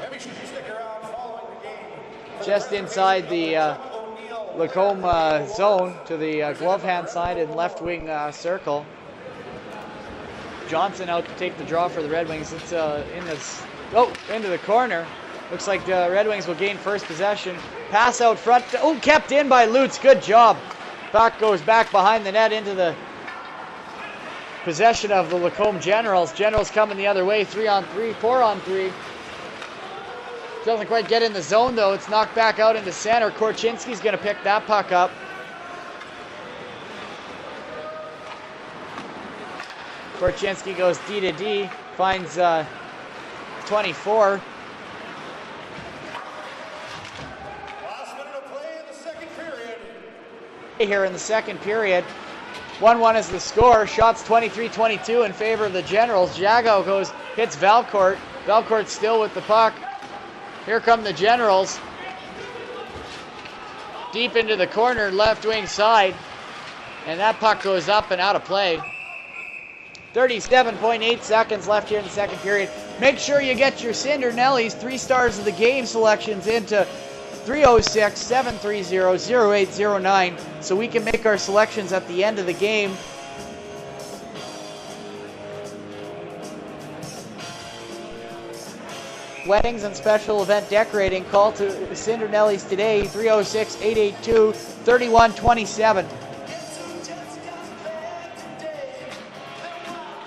And be sure you stick around following the game. Just inside the Lacombe zone to the glove hand side and left wing circle. Johnson out to take the draw for the Red Wings. It's into the corner. Looks like the Red Wings will gain first possession. Pass out front. Oh, kept in by Lutz. Good job. Puck goes back behind the net into the possession of the Lacombe Generals. Generals coming the other way. 3-on-3, 4-on-3. Doesn't quite get in the zone though. It's knocked back out into center. Korchinski's going to pick that puck up. Korchinski goes D to D. Finds 24. Here in the second period. 1-1 is the score. Shots 23-22 in favor of the Generals. Jago hits Valcourt. Valcourt still with the puck. Here come the Generals. Deep into the corner, left wing side. And that puck goes up and out of play. 37.8 seconds left here in the second period. Make sure you get your Cindernellies 3 stars of the game selections into 306-730-0809 so we can make our selections at the end of the game. Weddings and special event decorating, call to Cindernellies today, 306-882-3127.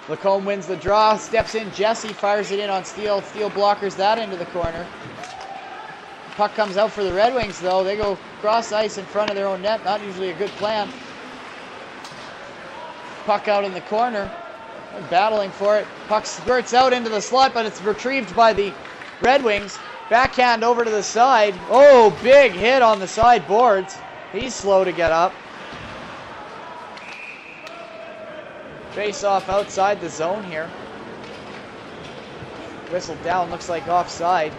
Lacombe wins the draw, steps in, Jesse fires it in on Steele. Steele blockers that into the corner. Puck comes out for the Red Wings though. They go cross ice in front of their own net. Not usually a good plan. Puck out in the corner. They're battling for it. Puck squirts out into the slot, but it's retrieved by the Red Wings. Backhand over to the side. Oh, big hit on the side boards. He's slow to get up. Face off outside the zone here. Whistled down, looks like offside.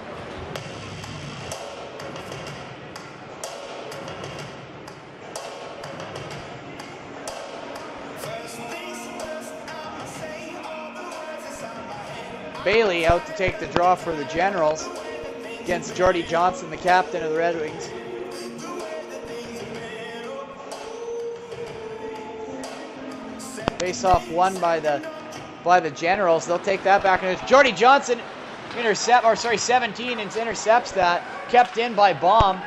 Bailey out to take the draw for the Generals against Jordy Johnson, the captain of the Red Wings. Face off won by the Generals. They'll take that back. And it's Jordy Johnson 17 and intercepts that. Kept in by Baum.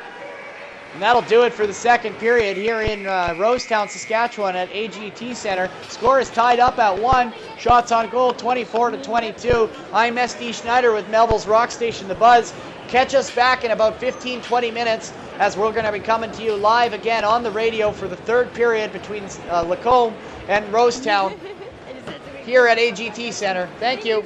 And that'll do it for the second period here in Rosetown, Saskatchewan at AGT Center. Score is tied up at 1. Shots on goal 24-22. I'm SD Schneider with Melville's Rock Station, The Buzz. Catch us back in about 15-20 minutes as we're going to be coming to you live again on the radio for the third period between Lacombe and Rosetown here at AGT Center. Thank you.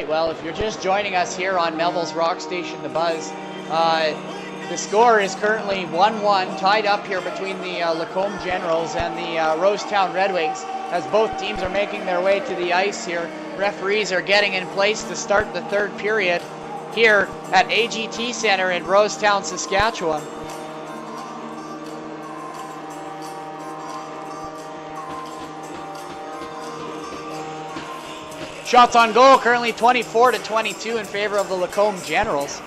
Well, if you're just joining us here on Melville's Rock Station, The Buzz, the score is currently 1-1, tied up here between the Lacombe Generals and the Rosetown Redwings, as both teams are making their way to the ice here. Referees are getting in place to start the third period here at AGT Center in Rosetown, Saskatchewan. Shots on goal currently 24-22 in favor of the Lacombe Generals.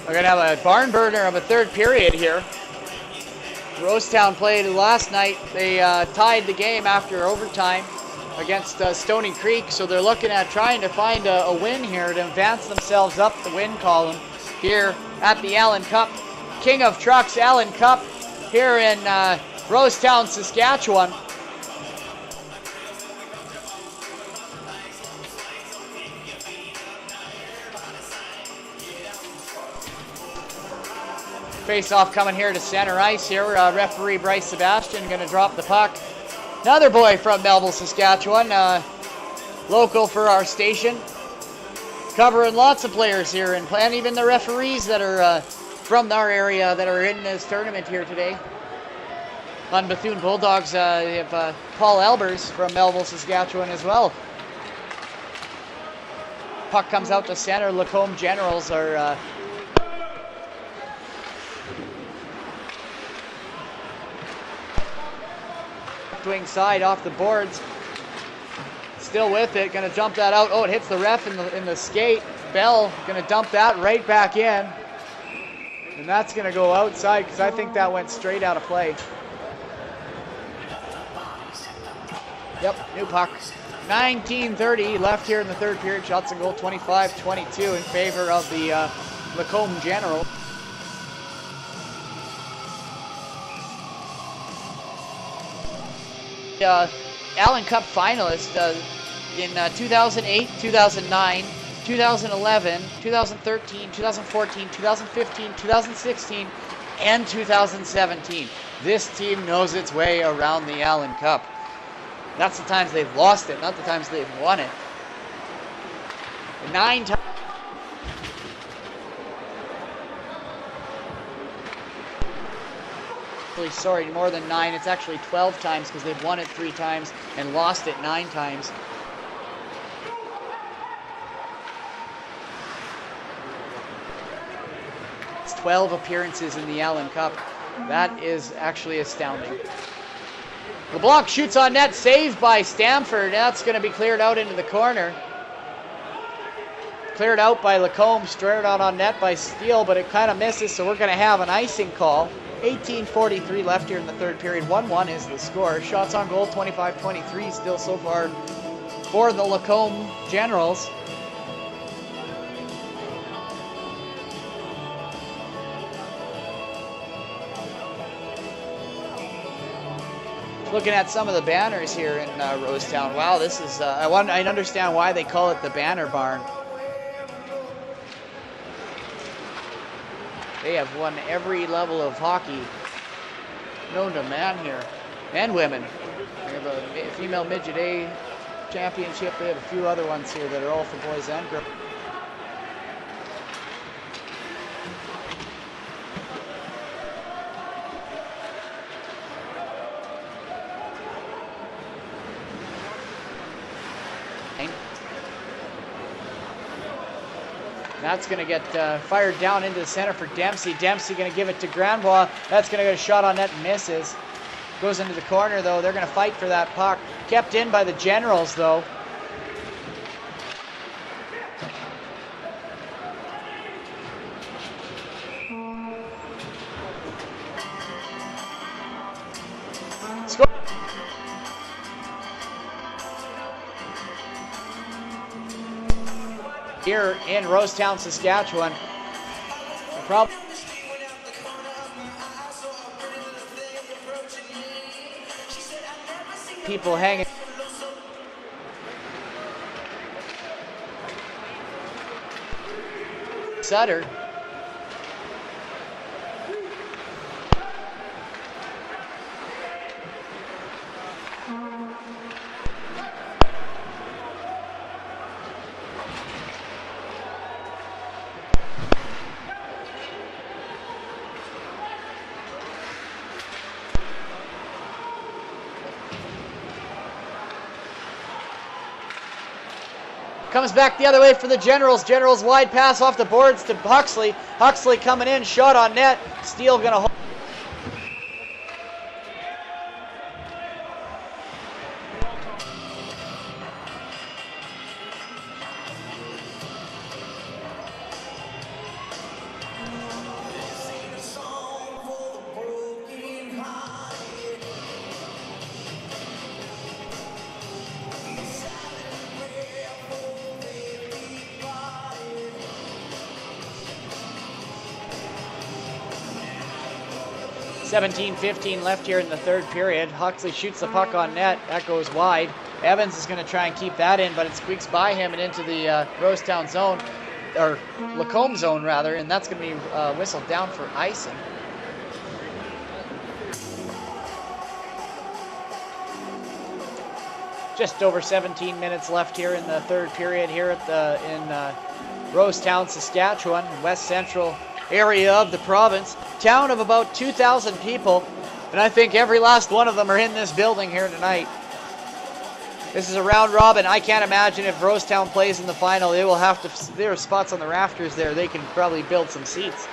We're going to have a barn burner of a third period here. Rosetown played last night. They tied the game after overtime against Stony Creek, so they're looking at trying to find a win here to advance themselves up the win column here at the Allan Cup. King of Trucks Allan Cup here in Rosetown, Saskatchewan. Face-off coming here to center ice here. Referee Bryce Sebastian going to drop the puck. Another boy from Melville, Saskatchewan, local for our station. Covering lots of players here and even the referees that are from our area that are in this tournament here today. On Bethune Bulldogs, they have Paul Albers from Melville, Saskatchewan as well. Puck comes out to center. Lacombe Generals are wing side off the boards. Still with it, going to jump that out. Oh, it hits the ref in the skate. Bell going to dump that right back in. And that's going to go outside because I think that went straight out of play. Yep, new puck. 19:30 left here in the third period. Shots on goal 25-22 in favor of the Lacombe General. Allan Cup finalist in 2008, 2009, 2011, 2013, 2014, 2015, 2016, and 2017. This team knows its way around the Allan Cup. That's the times they've lost it, not the times they've won it. 9 times. Sorry, more than 9. It's actually 12 times because they've won it 3 times and lost it 9 times. It's 12 appearances in the Allan Cup. That is actually astounding. LeBlanc shoots on net, saved by Stamford. That's going to be cleared out into the corner. Cleared out by Lacombe, straight out on net by Steele, but it kind of misses, so we're going to have an icing call. 18:43 left here in the third period. 1-1 is the score. Shots on goal 25-23 still so far for the Lacombe Generals. Looking at some of the banners here in Rosetown. Wow, this is, I understand why they call it the Banner Barn. They have won every level of hockey known to man here, and women. They have a female midget A championship. They have a few other ones here that are all for boys and girls. That's going to get fired down into the center for Dempsey. Dempsey going to give it to Grandbois. That's going to get a shot on net and misses. Goes into the corner, though. They're going to fight for that puck. Kept in by the Generals, though. Score. Here in Rosetown, Saskatchewan. The problem. People hanging. Sutter. Comes back the other way for the Generals. Generals wide pass off the boards to Huxley. Huxley coming in, shot on net. Steele gonna hold. .17-15 left here in the third period. Huxley shoots the puck on net. That goes wide. Evans is going to try and keep that in, but it squeaks by him and into the Rosetown zone, or Lacombe zone rather, and that's going to be whistled down for icing. Just over 17 minutes left here in the third period here at in Rosetown, Saskatchewan, west central area of the province. Town of about 2,000 people, and I think every last one of them are in this building here tonight. This is a round robin. I can't imagine if Rosetown plays in the final, they will have to, there are spots on the rafters there, they can probably build some seats.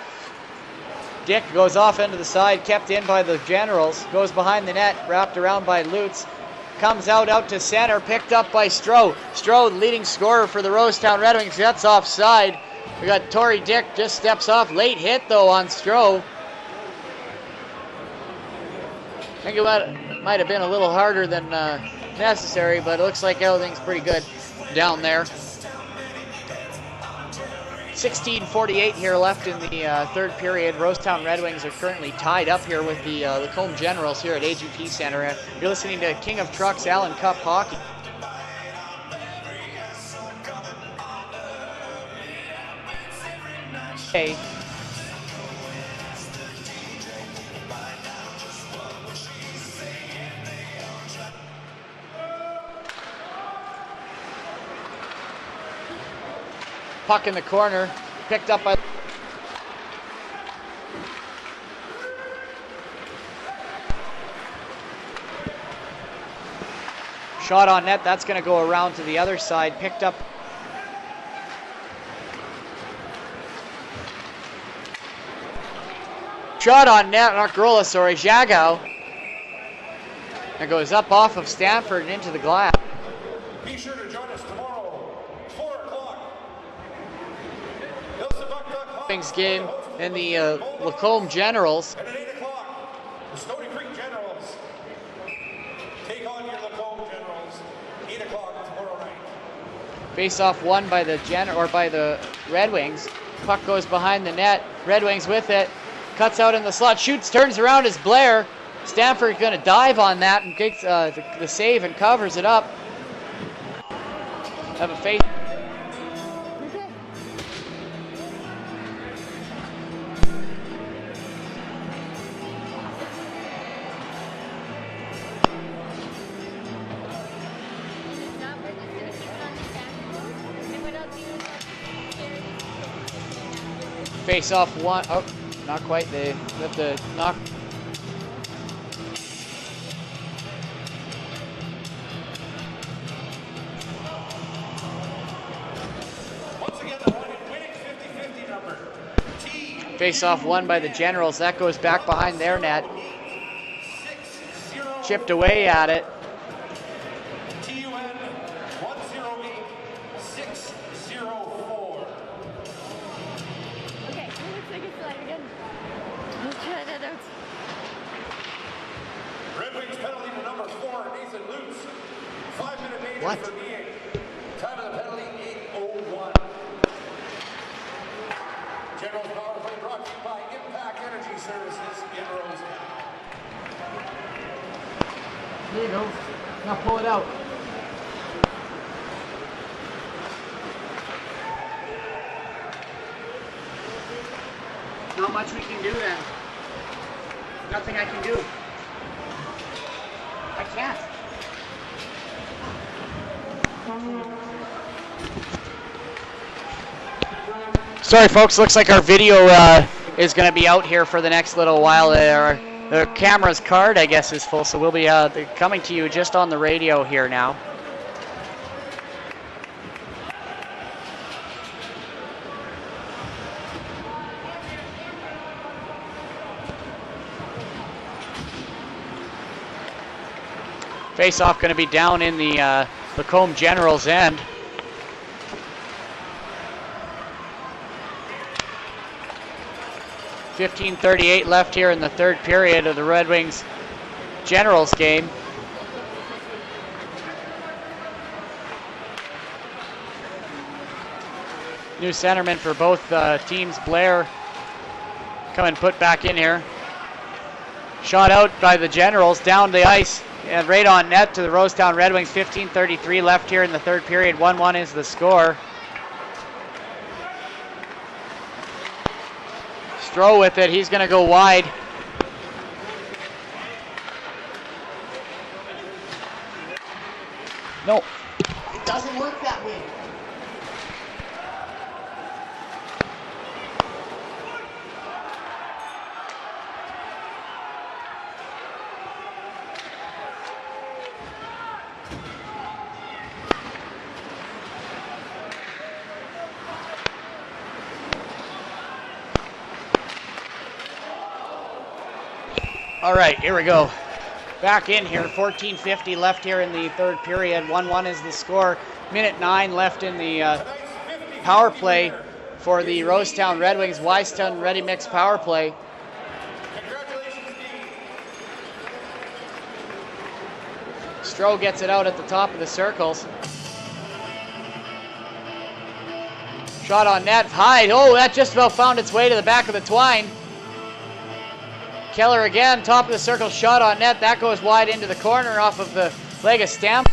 Dick goes off into the side, kept in by the Generals, goes behind the net, wrapped around by Lutz, comes out to center, picked up by Stroh. Stroh, the leading scorer for the Rosetown Redwings, gets offside. We got Tory Dick, just steps off. Late hit, though, on Stroh. I think it might have been a little harder than necessary, but it looks like everything's pretty good down there. 16:48 here left in the third period. Rosetown Redwings are currently tied up here with the Lacombe Generals here at AGP Center. You're listening to King of Trucks Allan Cup Hockey. Okay. Puck in the corner, picked up by shot on net. That's going to go around to the other side. Picked up. Shot on net, not Grola, sorry, Jagau. That goes up off of Stanford and into the glass. Be sure to join us tomorrow, 4 o'clock. Game in the Lacombe Generals. And at 8 o'clock, the Stony Creek Generals take on your Lacombe Generals. 8 o'clock tomorrow night. Face-off won by the Red Wings. Puck goes behind the net. Red Wings with it. Cuts out in the slot. Shoots, turns around as Blair. Stanford's going to dive on that and gets the save and covers it up. Have a face. Face off one. Oh, not quite. They have to knock. Once again, the winning 50-50 number. Face off one by the Generals. That goes back behind their net. Chipped away at it. TUN 108-604. Okay, let's take a slide again. Let's try that out. Redwings penalty to number 4, Nathan Lutz. 5-minute major What? for BA. Time of the penalty, 8:01. General's power play brought to you by Impact Energy Services in Rosetown. There you go. Now pull it out. Not much we can do then. Nothing I can do. I can't. Sorry folks, looks like our video is going to be out here for the next little while. The camera's card, I guess, is full, so we'll be coming to you just on the radio here now. Face-off going to be down in the Lacombe Generals' end. .38 left here in the third period of the Red Wings Generals game. New centerman for both teams, Blair, coming put back in here. Shot out by the Generals, down the ice, and right on net to the Rosetown Red Wings. 15:33 left here in the third period. 1-1 is the score. Stroh with it, he's going to go wide. No, it doesn't work that way. All right, here we go. Back in here, 14:50 left here in the third period. 1-1 is the score. Minute 9 left in the power play for the Rosetown Red Wings. Weistown Ready Mix power play. Stroh gets it out at the top of the circles. Shot on net, high. Oh, that just about found its way to the back of the twine. Keller again, top of the circle, shot on net. That goes wide into the corner off of the leg of Stamp.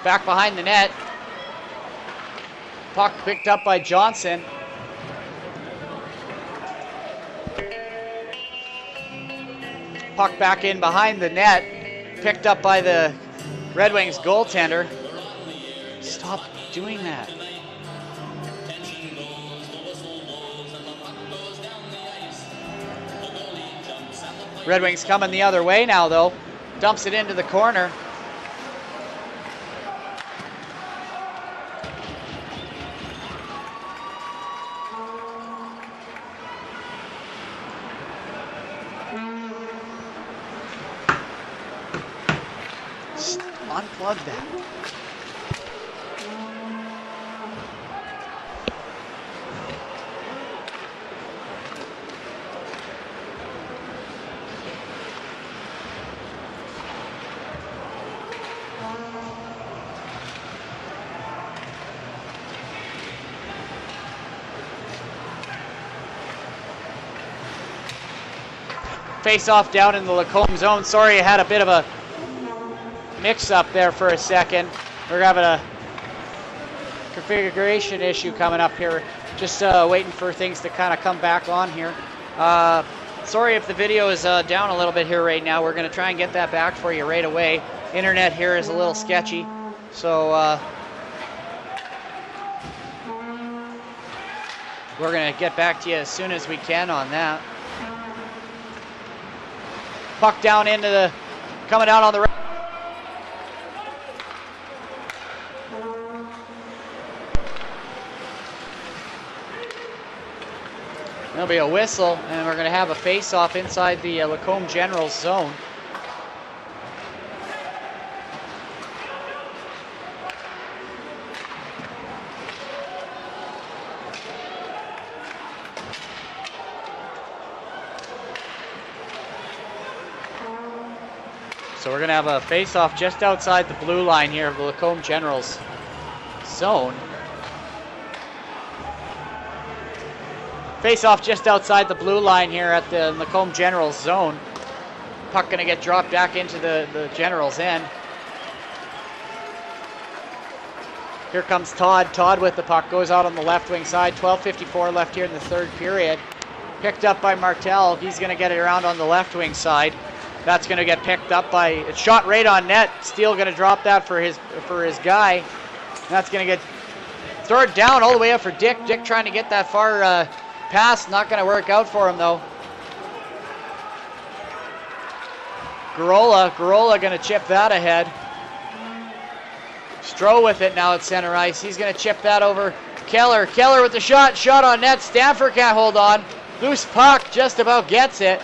Back behind the net. Puck picked up by Johnson. Puck back in behind the net, picked up by the Red Wings goaltender. Stop doing that. Red Wings coming the other way now though. Dumps it into the corner. Unplug that. face off down in the Lacombe zone. Sorry, I had a bit of a mix-up there for a second. We're having a configuration issue coming up here. Just waiting for things to kind of come back on here. Sorry if the video is down a little bit here right now. We're going to try and get that back for you right away. Internet here is a little sketchy, so we're going to get back to you as soon as we can on that. Puck down into the, coming down on the right. There'll be a whistle, and we're going to have a face-off inside the Lacombe Generals zone. So we're going to have a face-off just outside the blue line here of the Lacombe Generals zone. Face-off just outside the blue line here at the Lacombe Generals zone. Puck going to get dropped back into the Generals end. Here comes Todd. Todd with the puck goes out on the left wing side. 12:54 left here in the third period. Picked up by Martel. He's going to get it around on the left wing side. That's going to get picked up by, it's shot right on net. Steele going to drop that for his guy. That's going to get, throw it down all the way up for Dick. Dick trying to get that far pass, not going to work out for him though. Garola going to chip that ahead. Stroh with it now at center ice. He's going to chip that over. Keller with the shot on net. Stanford can't hold on. Loose puck, just about gets it.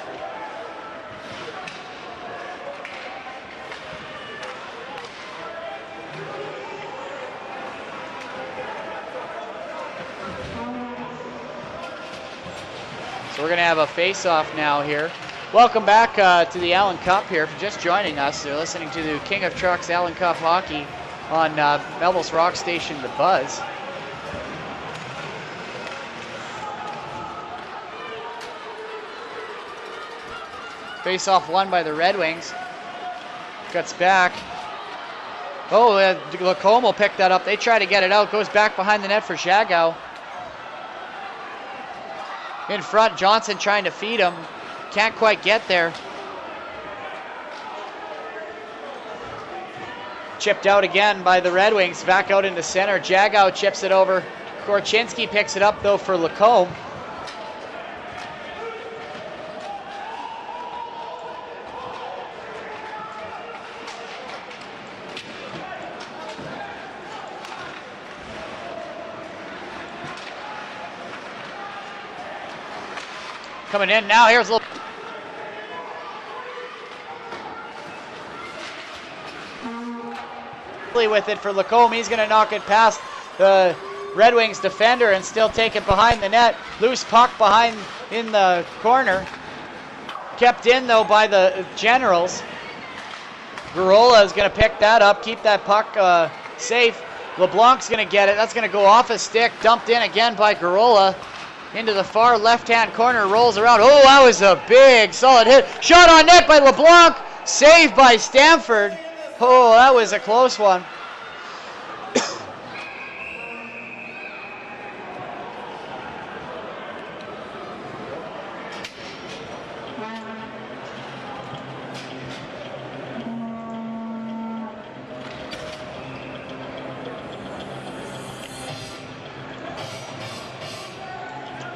We're going to have a face-off now here. Welcome back to the Allan Cup here. If you're just joining us, you're listening to the King of Trucks Allan Cup Hockey on Melville's rock station, The Buzz. Face-off won by the Redwings. Cuts back. Oh, Lacombe will pick that up. They try to get it out. Goes back behind the net for Jagow. In front, Johnson trying to feed him. Can't quite get there. Chipped out again by the Red Wings. Back out into center. Jagow chips it over. Korchinski picks it up though for Lacombe. Coming in now, here's a little. With it for Lacombe, he's going to knock it past the Red Wings defender and still take it behind the net. Loose puck behind in the corner. Kept in though by the Generals. Garola is going to pick that up, keep that puck safe. LeBlanc's going to get it. That's going to go off his stick. Dumped in again by Garola. Into the far left-hand corner, rolls around. Oh, that was a big, solid hit. Shot on net by LeBlanc. Saved by Stanford. Oh, that was a close one.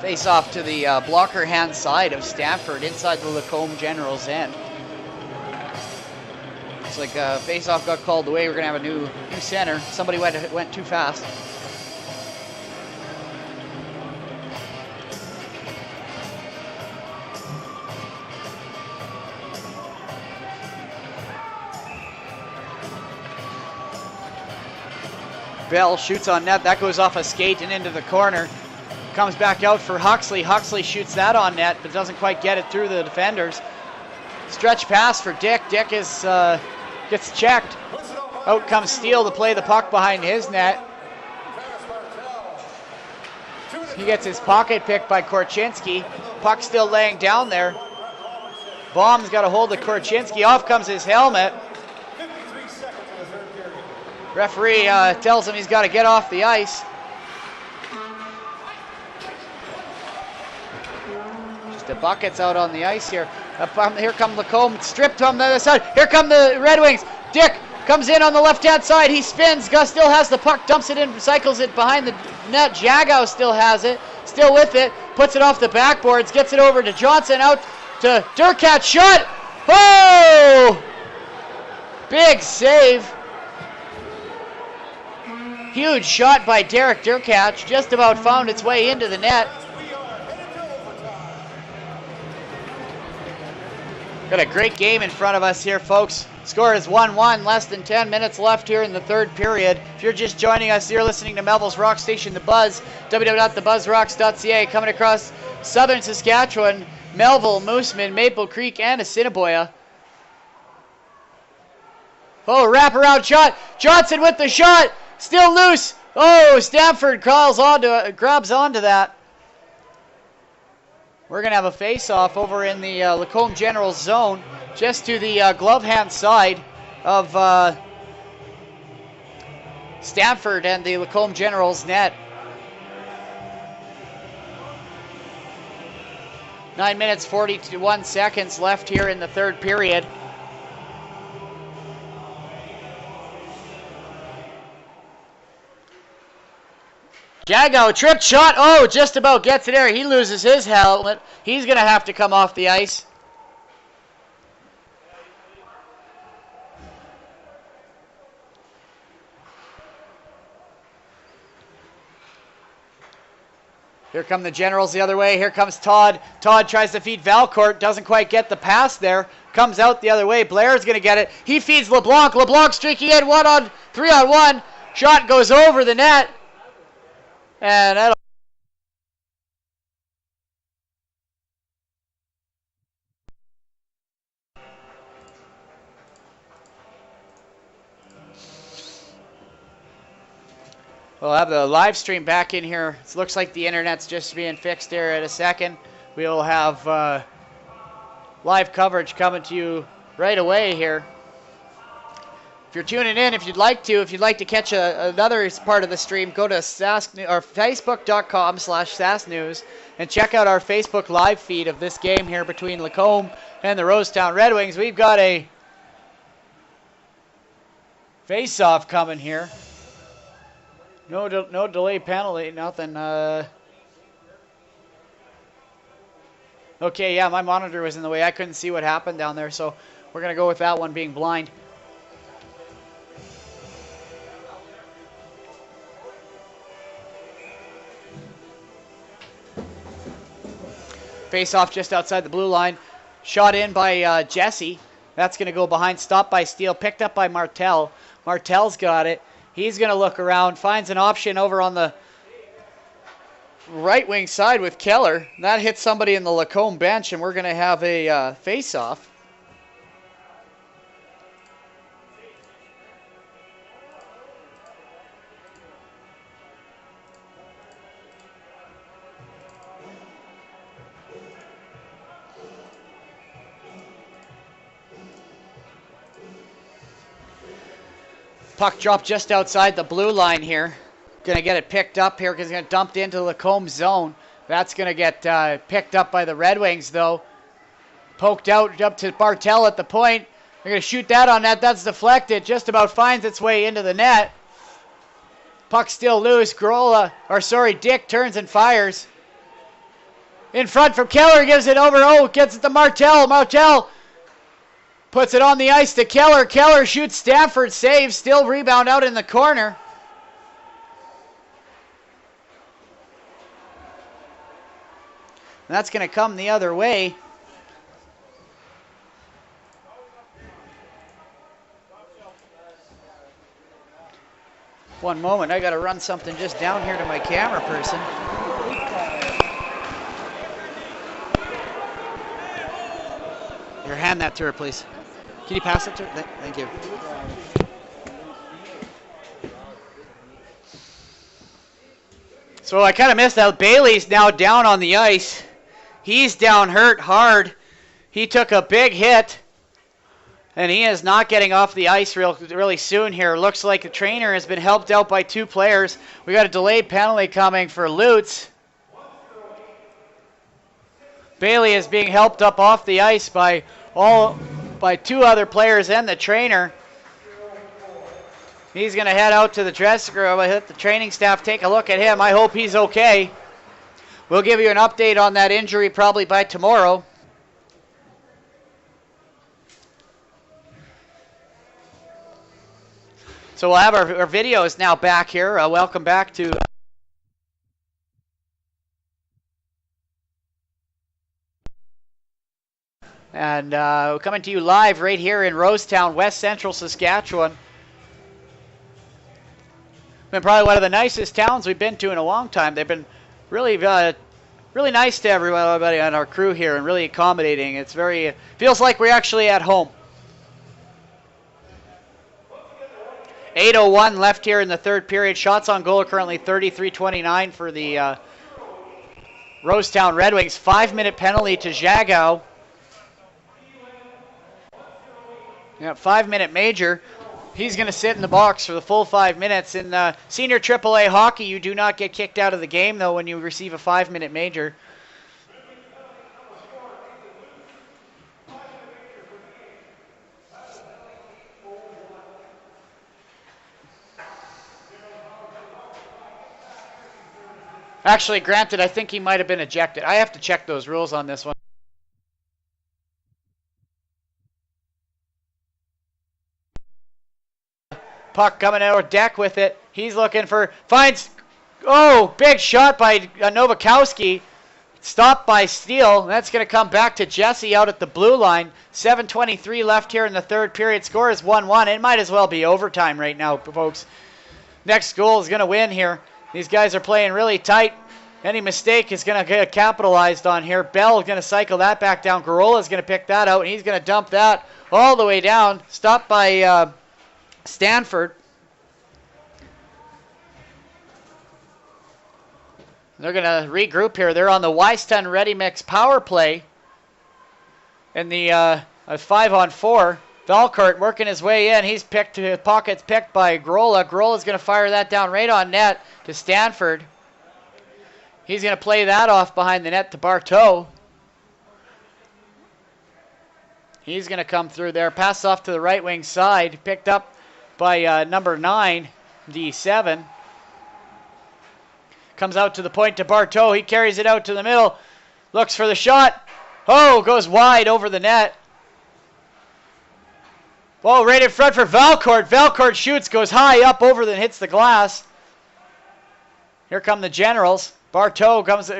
Face off to the blocker hand side of Stanford inside the Lacombe Generals end. Looks like face off got called away. We're gonna have a new center. Somebody went too fast. Bell shoots on net. That goes off a skate and into the corner. Comes back out for Huxley. Huxley shoots that on net, but doesn't quite get it through the defenders. Stretch pass for Dick. Dick is gets checked. Out comes Steele to play the puck behind his net. He gets his pocket picked by Korchinski. Puck still laying down there. Baum's got a hold of Korchinski. Off comes his helmet. 53 seconds in the third period. Referee tells him he's got to get off the ice. Just the buckets out on the ice here. Here come Lacombe, stripped on the other side. Here come the Red Wings. Dick comes in on the left-hand side. He spins. Gus still has the puck, dumps it in, cycles it behind the net. Jagow still has it, still with it. Puts it off the backboards, gets it over to Johnson, out to Durkat. Shot! Oh! Big save. Huge shot by Derek Durkat. Just about found its way into the net. Got a great game in front of us here, folks. Score is 1-1, less than 10 minutes left here in the third period. If you're just joining us, you're listening to Melville's Rock Station, The Buzz, www.thebuzzrocks.ca, coming across southern Saskatchewan, Melville, Mooseman, Maple Creek, and Assiniboia. Oh, wraparound shot. Johnson with the shot. Still loose. Oh, Stanford grabs onto that. We're going to have a face-off over in the Lacombe Generals zone, just to the glove hand side of Stanford and the Lacombe Generals net. 9 minutes, 41 seconds left here in the third period. Jagow, tripped shot. Oh, just about gets it there. He loses his helmet. He's going to have to come off the ice. Here come the Generals the other way. Here comes Todd. Todd tries to feed Valcourt. Doesn't quite get the pass there. Comes out the other way. Blair's going to get it. He feeds LeBlanc. LeBlanc streaking in 3-on-1. Shot goes over the net. And that'll we'll have the live stream back in here. It looks like the internet's just being fixed here in a second. We'll have live coverage coming to you right away here. If you're tuning in, if you'd like to catch another part of the stream, go to facebook.com/SaskNews and check out our Facebook live feed of this game here between Lacombe and the Rosetown Red Wings. We've got a face-off coming here. No delay penalty, nothing. Okay, yeah, my monitor was in the way. I couldn't see what happened down there, so we're going to go with that one being blind. Face-off just outside the blue line. Shot in by Jesse. That's going to go behind. Stopped by Steele. Picked up by Martel. Martel's got it. He's going to look around. Finds an option over on the right wing side with Keller. That hits somebody in the Lacombe bench, and we're going to have a face-off. Puck dropped just outside the blue line here. Going to get it picked up here because it's going to dump into the Lacombe zone. That's going to get picked up by the Red Wings, though. Poked out up to Bartel at the point. They're going to shoot that on net. That's deflected. Just about finds its way into the net. Puck still loose. Dick turns and fires. In front from Keller. Gives it over. Oh, gets it to Martel. Martel puts it on the ice to Keller. Keller shoots. Stanford saves. Still rebound out in the corner. That's going to come the other way. One moment. I got to run something just down here to my camera person. Here, hand that to her, please. Can you pass it to her? Thank you. So I kind of missed that. Bailey's now down on the ice. He's down hurt hard. He took a big hit, and he is not getting off the ice really soon here. Looks like the trainer has been helped out by 2 players. We got a delayed penalty coming for Lutz. Bailey is being helped up off the ice by 2 other players and the trainer. He's going to head out to the dressing room. I let the training staff take a look at him. I hope he's okay. We'll give you an update on that injury probably by tomorrow. So we'll have our videos now back here. Welcome back to... And we're coming to you live right here in Rosetown, West Central Saskatchewan. Been probably one of the nicest towns we've been to in a long time. They've been really nice to everybody on our crew here and really accommodating. It's feels like we're actually at home. 8:01 left here in the 3rd period. Shots on goal are currently 33-29 for the Rosetown Redwings. 5-minute penalty to Jagau. Yeah, 5-minute major. He's going to sit in the box for the full 5 minutes. In senior AAA hockey, you do not get kicked out of the game, though, when you receive a 5-minute major. Actually, granted, I think he might have been ejected. I have to check those rules on this one. Puck coming out of deck with it. He's looking for, finds, oh, big shot by Nowakowski. Stopped by Steele. That's going to come back to Jesse out at the blue line. 7:23 left here in the 3rd period. Score is 1-1. It might as well be overtime right now, folks. Next goal is going to win here. These guys are playing really tight. Any mistake is going to get capitalized on here. Bell is going to cycle that back down. Garola is going to pick that out, and he's going to dump that all the way down. Stopped by Stanford. They're going to regroup here. They're on the Wyston Ready Mix power play in the 5-on-4. Valcourt working his way in. He's picked, his pockets picked by Garola. Garola's going to fire that down right on net to Stanford. He's going to play that off behind the net to Bartow. He's going to come through there. Pass off to the right wing side. Picked up by number 9, D7. Comes out to the point to Bartow. He carries it out to the middle. Looks for the shot. Oh, goes wide over the net. Whoa, right in front for Valcourt. Valcourt shoots, goes high up over, then hits the glass. Here come the Generals. Bartow goes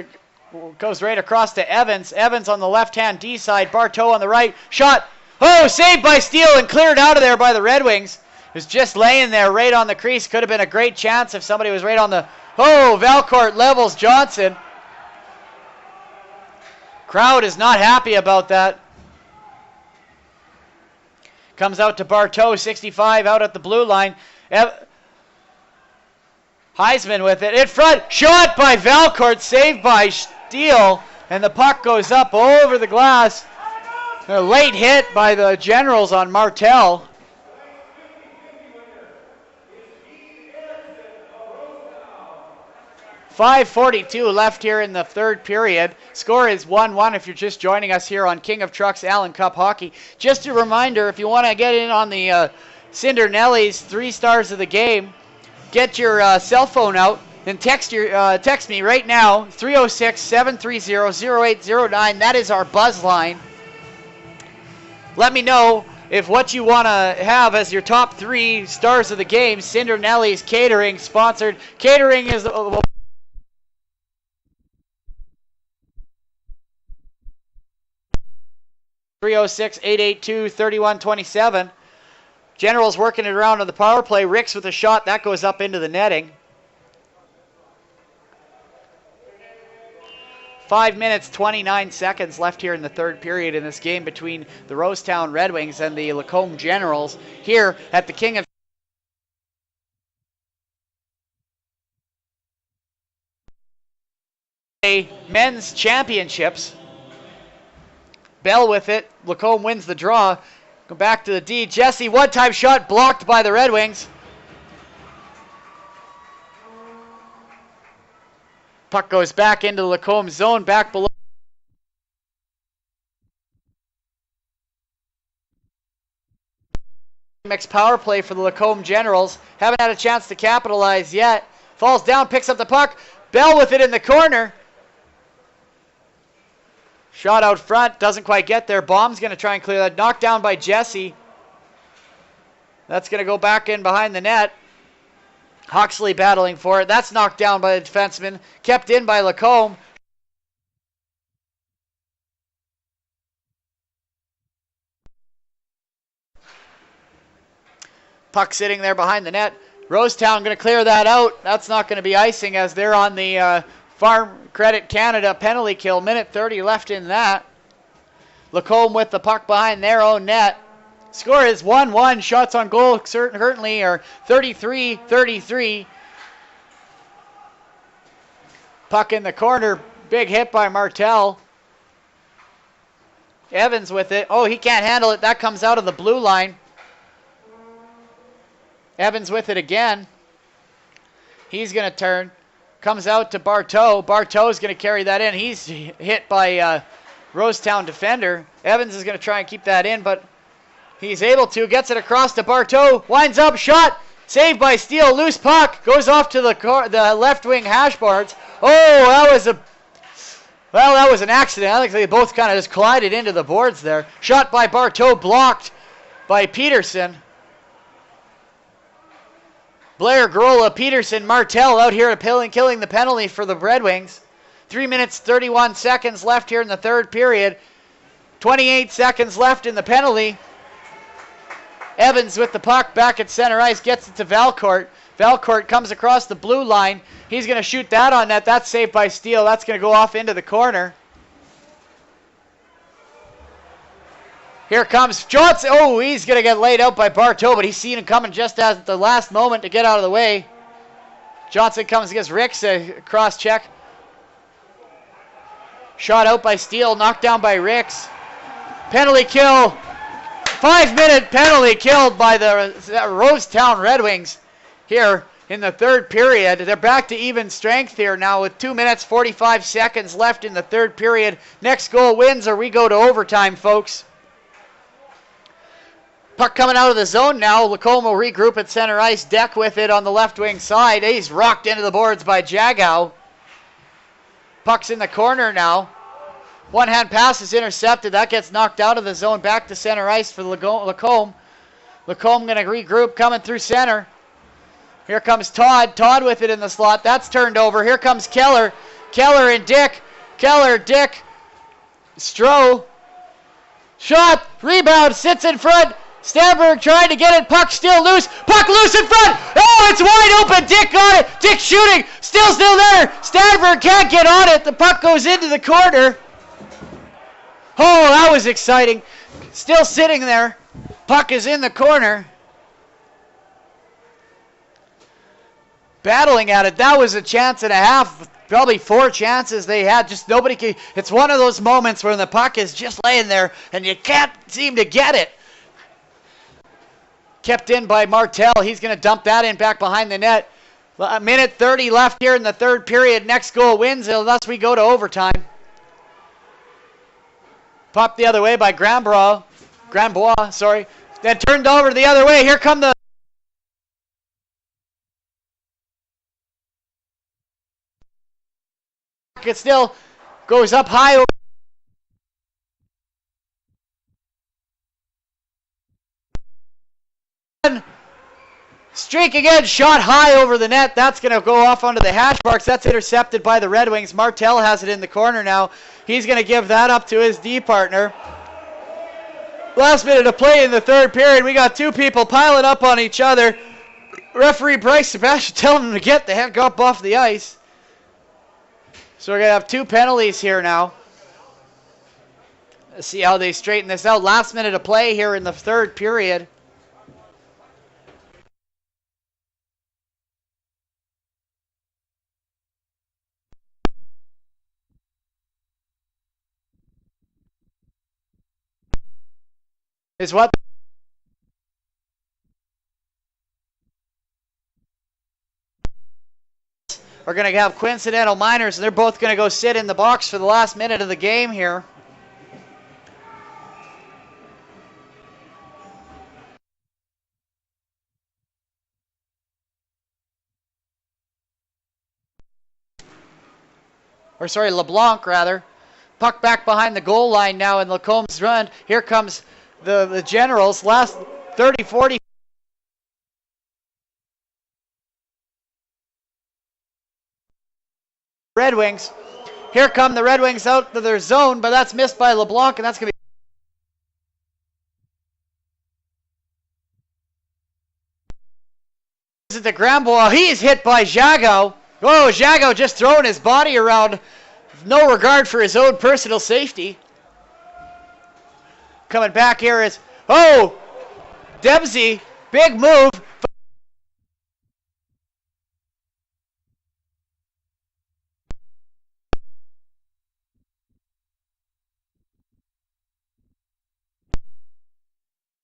right across to Evans. Evans on the left-hand D side. Bartow on the right. Shot. Oh, saved by Steele and cleared out of there by the Red Wings. It was just laying there right on the crease. Could have been a great chance if somebody was right on the... Oh, Valcourt levels Johnson. Crowd is not happy about that. Comes out to Bartow, 65 out at the blue line. Heisman with it. In front. Shot by Valcourt. Saved by Steele. And the puck goes up over the glass. A late hit by the Generals on Martel. .5:42 left here in the 3rd period. Score is 1-1 if you're just joining us here on King of Trucks Allan Cup Hockey. Just a reminder, if you want to get in on the Cindernellies 3 stars of the game, get your cell phone out and text me right now, 306-730-0809. That is our buzz line. Let me know if what you want to have as your top 3 stars of the game. Cindernellies Catering sponsored. Catering is... 306-882-3127. General's working it around on the power play. Ricks with a shot. That goes up into the netting. 5 minutes, 29 seconds left here in the 3rd period in this game between the Rosetown Redwings and the Lacombe Generals here at the King of Men's Championships. Bell with it. Lacombe wins the draw. Go back to the D. Jesse, one-time shot blocked by the Red Wings. Puck goes back into the Lacombe zone, back below. Mixed power play for the Lacombe Generals. Haven't had a chance to capitalize yet. Falls down, picks up the puck. Bell with it in the corner. Shot out front, doesn't quite get there. Baum's going to try and clear that. Knocked down by Jesse. That's going to go back in behind the net. Huxley battling for it. That's knocked down by the defenseman. Kept in by Lacombe. Puck sitting there behind the net. Rosetown going to clear that out. That's not going to be icing as they're on the Farm Credit Canada penalty kill. Minute 30 left in that. Lacombe with the puck behind their own net. Score is 1-1. Shots on goal currently are 33-33. Puck in the corner. Big hit by Martel. Evans with it. Oh, he can't handle it. That comes out of the blue line. Evans with it again. He's going to turn. Comes out to Bartow. Bartow's going to carry that in. He's hit by Rosetown defender. Evans is going to try and keep that in, but he's able to. Gets it across to Bartow. Winds up. Shot. Saved by Steele. Loose puck. Goes off to the left wing hash boards. Oh, that was an accident. I think they both kind of just collided into the boards there. Shot by Bartow. Blocked by Peterson. Blair, Grola, Peterson, Martel out here killing the penalty for the Red Wings. 3 minutes, 31 seconds left here in the third period. 28 seconds left in the penalty. Evans with the puck back at center ice, gets it to Valcourt. Valcourt comes across the blue line. He's going to shoot that on net. That's saved by Steele. That's going to go off into the corner. Here comes Johnson. Oh, he's going to get laid out by Bartow, but he's seen him coming just at the last moment to get out of the way. Johnson comes against Ricks, a cross check. Shot out by Steele, knocked down by Ricks. Penalty kill. 5-minute penalty killed by the Rosetown Red Wings here in the third period. They're back to even strength here now with 2 minutes, 45 seconds left in the third period. Next goal wins or we go to overtime, folks. Puck coming out of the zone now. Lacombe will regroup at center ice. Deck with it on the left wing side. He's rocked into the boards by Jagow. Puck's in the corner now. One-hand pass is intercepted. That gets knocked out of the zone. Back to center ice for Lacombe. Lacombe going to regroup coming through center. Here comes Todd. Todd with it in the slot. That's turned over. Here comes Keller. Keller and Dick. Keller, Dick. Stroh. Shot. Rebound. Sits in front. Stanberg trying to get it. Puck still loose. Puck loose in front. Oh, it's wide open. Dick got it. Dick shooting. Still there. Stanberg can't get on it. The puck goes into the corner. Oh, that was exciting. Still sitting there. Puck is in the corner. Battling at it. That was a chance and a half. Probably 4 chances they had. Just nobody can. It's one of those moments where the puck is just laying there and you can't seem to get it. Kept in by Martel. He's going to dump that in back behind the net. A minute 30 left here in the third period. Next goal wins unless we go to overtime. Popped the other way by Grambois, sorry. Then turned over the other way. Here come the... It still goes up high. Streak again, shot high over the net. That's going to go off onto the hash marks. That's intercepted by the Red Wings. Martel has it in the corner now. He's going to give that up to his D partner. Last minute of play in the third period. We got 2 people piling up on each other. Referee Bryce Sebastian telling them to get the heck up off the ice. So we're going to have 2 penalties here now. Let's see how they straighten this out. Last minute of play here in the third period. is what are going to have coincidental minors, and they're both going to go sit in the box for the last minute of the game here. Or sorry, LeBlanc rather. Puck back behind the goal line now in Lacombe's run. Here comes the Generals. Last 30, 40. Red Wings. Here come the Red Wings out to their zone, but that's missed by LeBlanc, and that's going to be... the Granbois. He's hit by Jago. Oh, Jago just throwing his body around. No regard for his own personal safety. Coming back here is, oh, Dempsey, big move.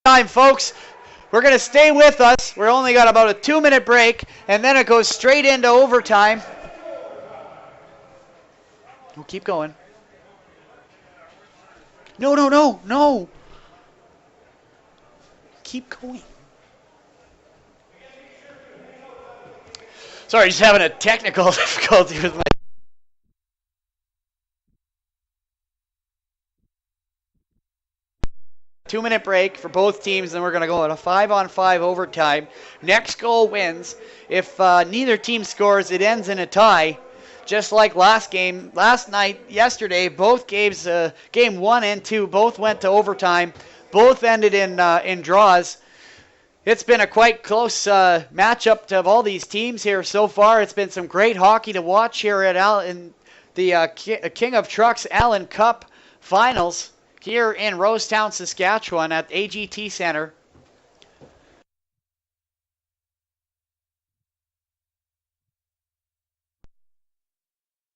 Time, folks. We're going to stay with us. We're only got about a 2-minute break, and then it goes straight into overtime. We'll keep going. No. Keep going. Sorry, just having a technical difficulty with my... Two-minute break for both teams, then we're going to go on a 5-on-5 overtime. Next goal wins. If neither team scores, it ends in a tie. Just like last night, yesterday, both games, game 1 and 2, both went to overtime. Both ended in draws. It's been a quite close matchup of all these teams here so far. It's been some great hockey to watch here at in the King of Trucks Allan Cup Finals here in Rosetown, Saskatchewan at AGT Center.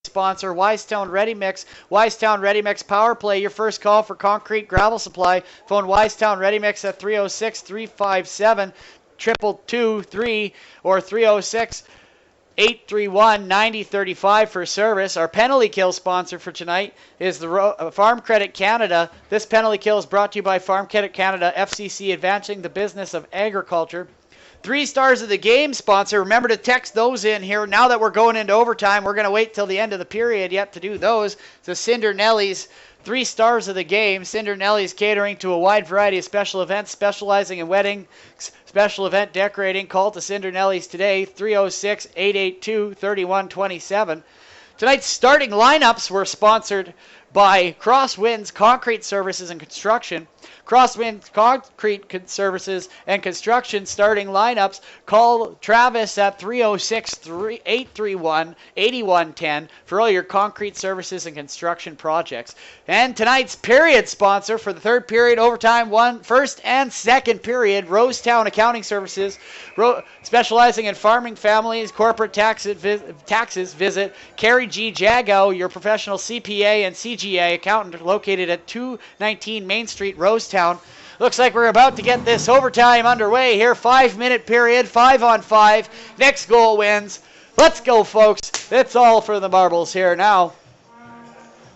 Sponsor Wisetown Ready Mix. Wisetown Ready Mix Power Play. Your first call for concrete gravel supply. Phone Wisetown Ready Mix at 306-357-2223 or 306-831-9035 for service. Our penalty kill sponsor for tonight is the Farm Credit Canada. This penalty kill is brought to you by Farm Credit Canada, FCC, advancing the business of agriculture. 3 stars of the game sponsor. Remember to text those in here. Now that we're going into overtime, we're going to wait till the end of the period yet to do those. The Cindernellies, 3 stars of the game. Cindernellies catering to a wide variety of special events, specializing in wedding, special event decorating. Call to Cindernellies today, 306-882-3127. Tonight's starting lineups were sponsored by Crosswinds Concrete Services and Construction. Crosswinds Concrete Services and Construction starting lineups. Call Travis at 306-831-8110 for all your concrete services and construction projects. And tonight's period sponsor for the third period, overtime, first and second period, Rosetown Accounting Services, specializing in farming families, corporate taxes. Visit Carrie G. Jago, your professional CPA and CGA accountant, located at 219 Main Street, Rosetown. Looks like we're about to get this overtime underway here. 5-minute period, 5-on-5. Next goal wins. Let's go, folks. That's all for the marbles here now.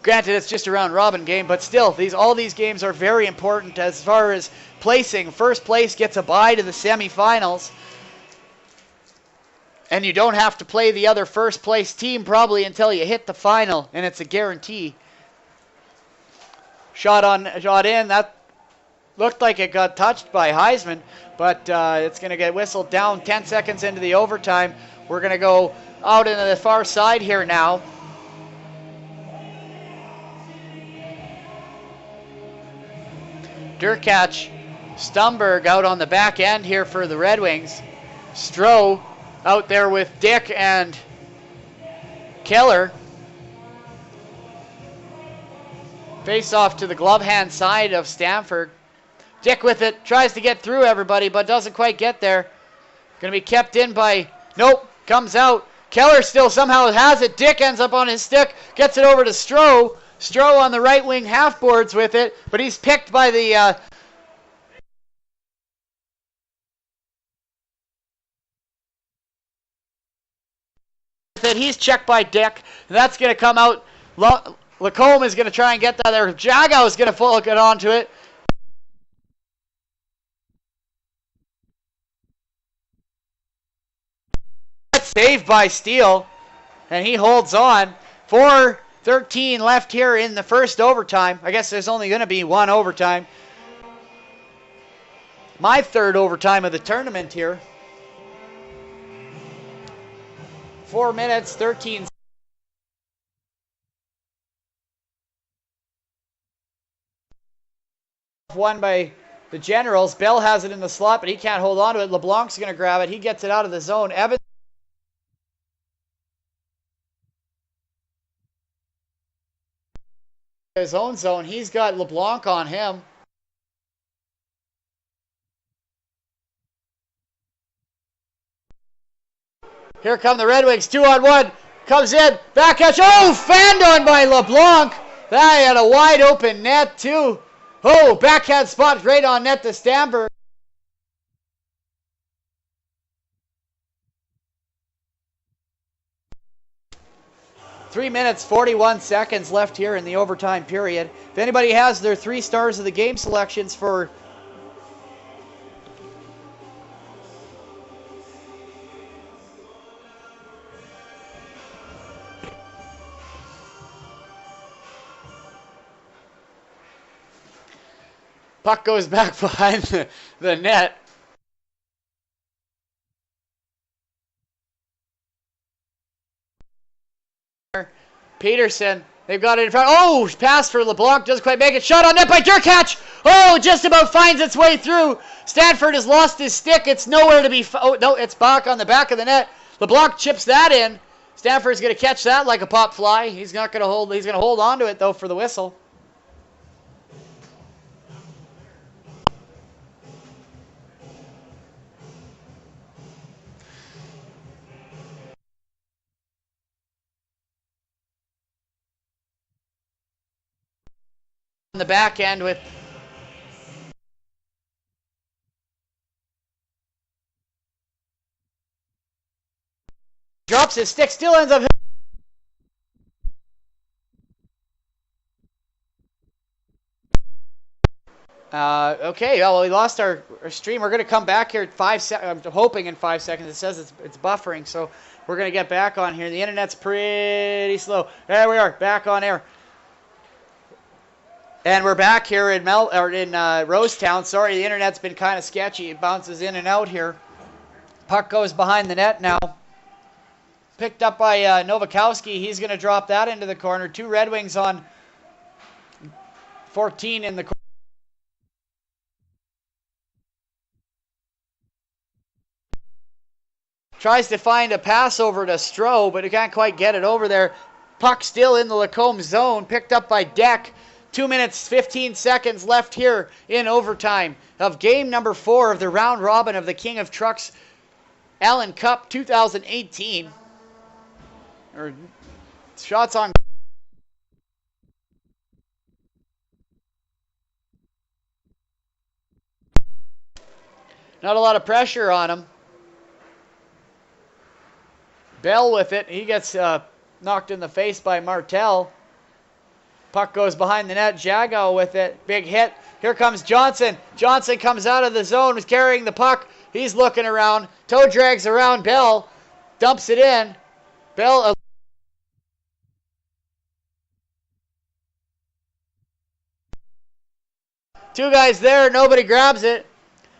Granted, it's just a round robin game, but still, all these games are very important as far as placing. First place gets a bye to the semifinals. And you don't have to play the other first place team probably until you hit the final, and it's a guarantee. Shot in. That looked like it got touched by Heisman, but it's going to get whistled down 10 seconds into the overtime. We're going to go out into the far side here now. Durkach, Stumberg out on the back end here for the Red Wings. Stroh out there with Dick and Keller. Face off to the glove hand side of Stanford. Dick with it, tries to get through everybody, but doesn't quite get there. Going to be kept in by, nope, comes out. Keller still somehow has it. Dick ends up on his stick, gets it over to Stroh. Stroh on the right wing half boards with it, but he's picked by the it. He's checked by Dick. And that's going to come out. Lacombe is going to try and get that there. Jago is going to get onto it. Saved by Steele. And he holds on. 4:13 left here in the first overtime. I guess there's only going to be one overtime. My third overtime of the tournament here. 4 minutes, 13 seconds. Won by the Generals. Bell has it in the slot, but he can't hold on to it. LeBlanc's going to grab it. He gets it out of the zone. Evans. His own zone. He's got LeBlanc on him. Here come the Redwings. 2-on-1. Comes in. Back catch. Oh, fanned on by LeBlanc. That had a wide open net too. Oh, backhand spot right on net to Stamberg. Three minutes, 41 seconds left here in the overtime period. If anybody has their 3 stars of the game selections for puck goes back behind the net. Peterson, they've got it in front. Oh, pass for LeBlanc, doesn't quite make it. Shot on net by Durkach. Oh, just about finds its way through. Stanford has lost his stick. It's nowhere to be. Oh, no, it's back on the back of the net. LeBlanc chips that in. Stanford's going to catch that like a pop fly. He's not going to hold. He's going to hold on to it though for the whistle. On the back end with drops his stick, still ends up okay, well, we lost our stream. We're going to come back here at 5 seconds. I'm hoping in 5 seconds. It says it's buffering, so we're going to get back on here. The internet's pretty slow. There we are, back on air. And we're back here in Rosetown. Sorry, the internet's been kind of sketchy. It bounces in and out here. Puck goes behind the net now. Picked up by Nowakowski. He's going to drop that into the corner. 2 Red Wings on 14 in the corner. Tries to find a pass over to Stroh, but he can't quite get it over there. Puck still in the Lacombe zone. Picked up by Deck. 2 minutes, 15 seconds left here in overtime of game number 4 of the round robin of the King of Trucks Allan Cup 2018. Or shots on. Not a lot of pressure on him. Bell with it. He gets knocked in the face by Martel. Puck goes behind the net. Jago with it. Big hit. Here comes Johnson. Johnson comes out of the zone. Is carrying the puck. He's looking around. Toe drags around Bell. Dumps it in. Bell. Two guys there. Nobody grabs it.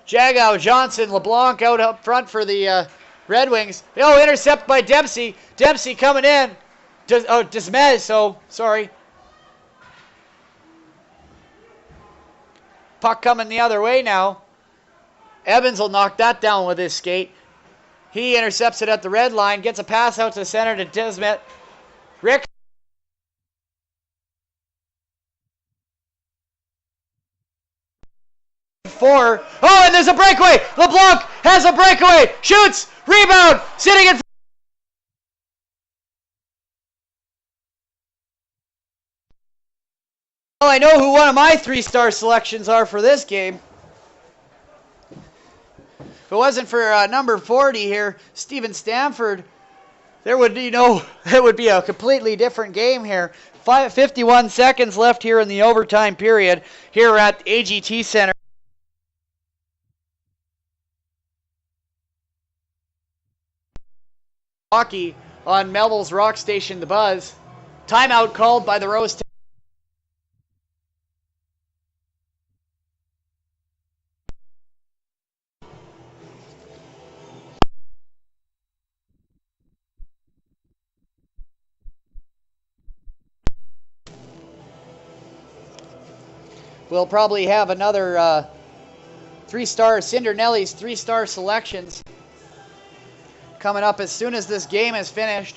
Jago, Johnson, LeBlanc out up front for the Red Wings. Oh, intercept by Dempsey. Dempsey coming in. Desmez. So, sorry. Puck coming the other way now. Evans will knock that down with his skate. He intercepts it at the red line. Gets a pass out to center to Desmet. Rick. Four. Oh, and there's a breakaway. LeBlanc has a breakaway. Shoots. Rebound. Sitting in. Well, I know who one of my 3-star selections are for this game. If it wasn't for number 40 here, Steven Stamford, there would, it would be a completely different game here. 51 seconds left here in the overtime period here at AGT Center. Hockey on Melville's Rock Station, The Buzz. Timeout called by the Rosetown. We'll probably have another 3-star Cindernellies 3-star selections coming up as soon as this game is finished.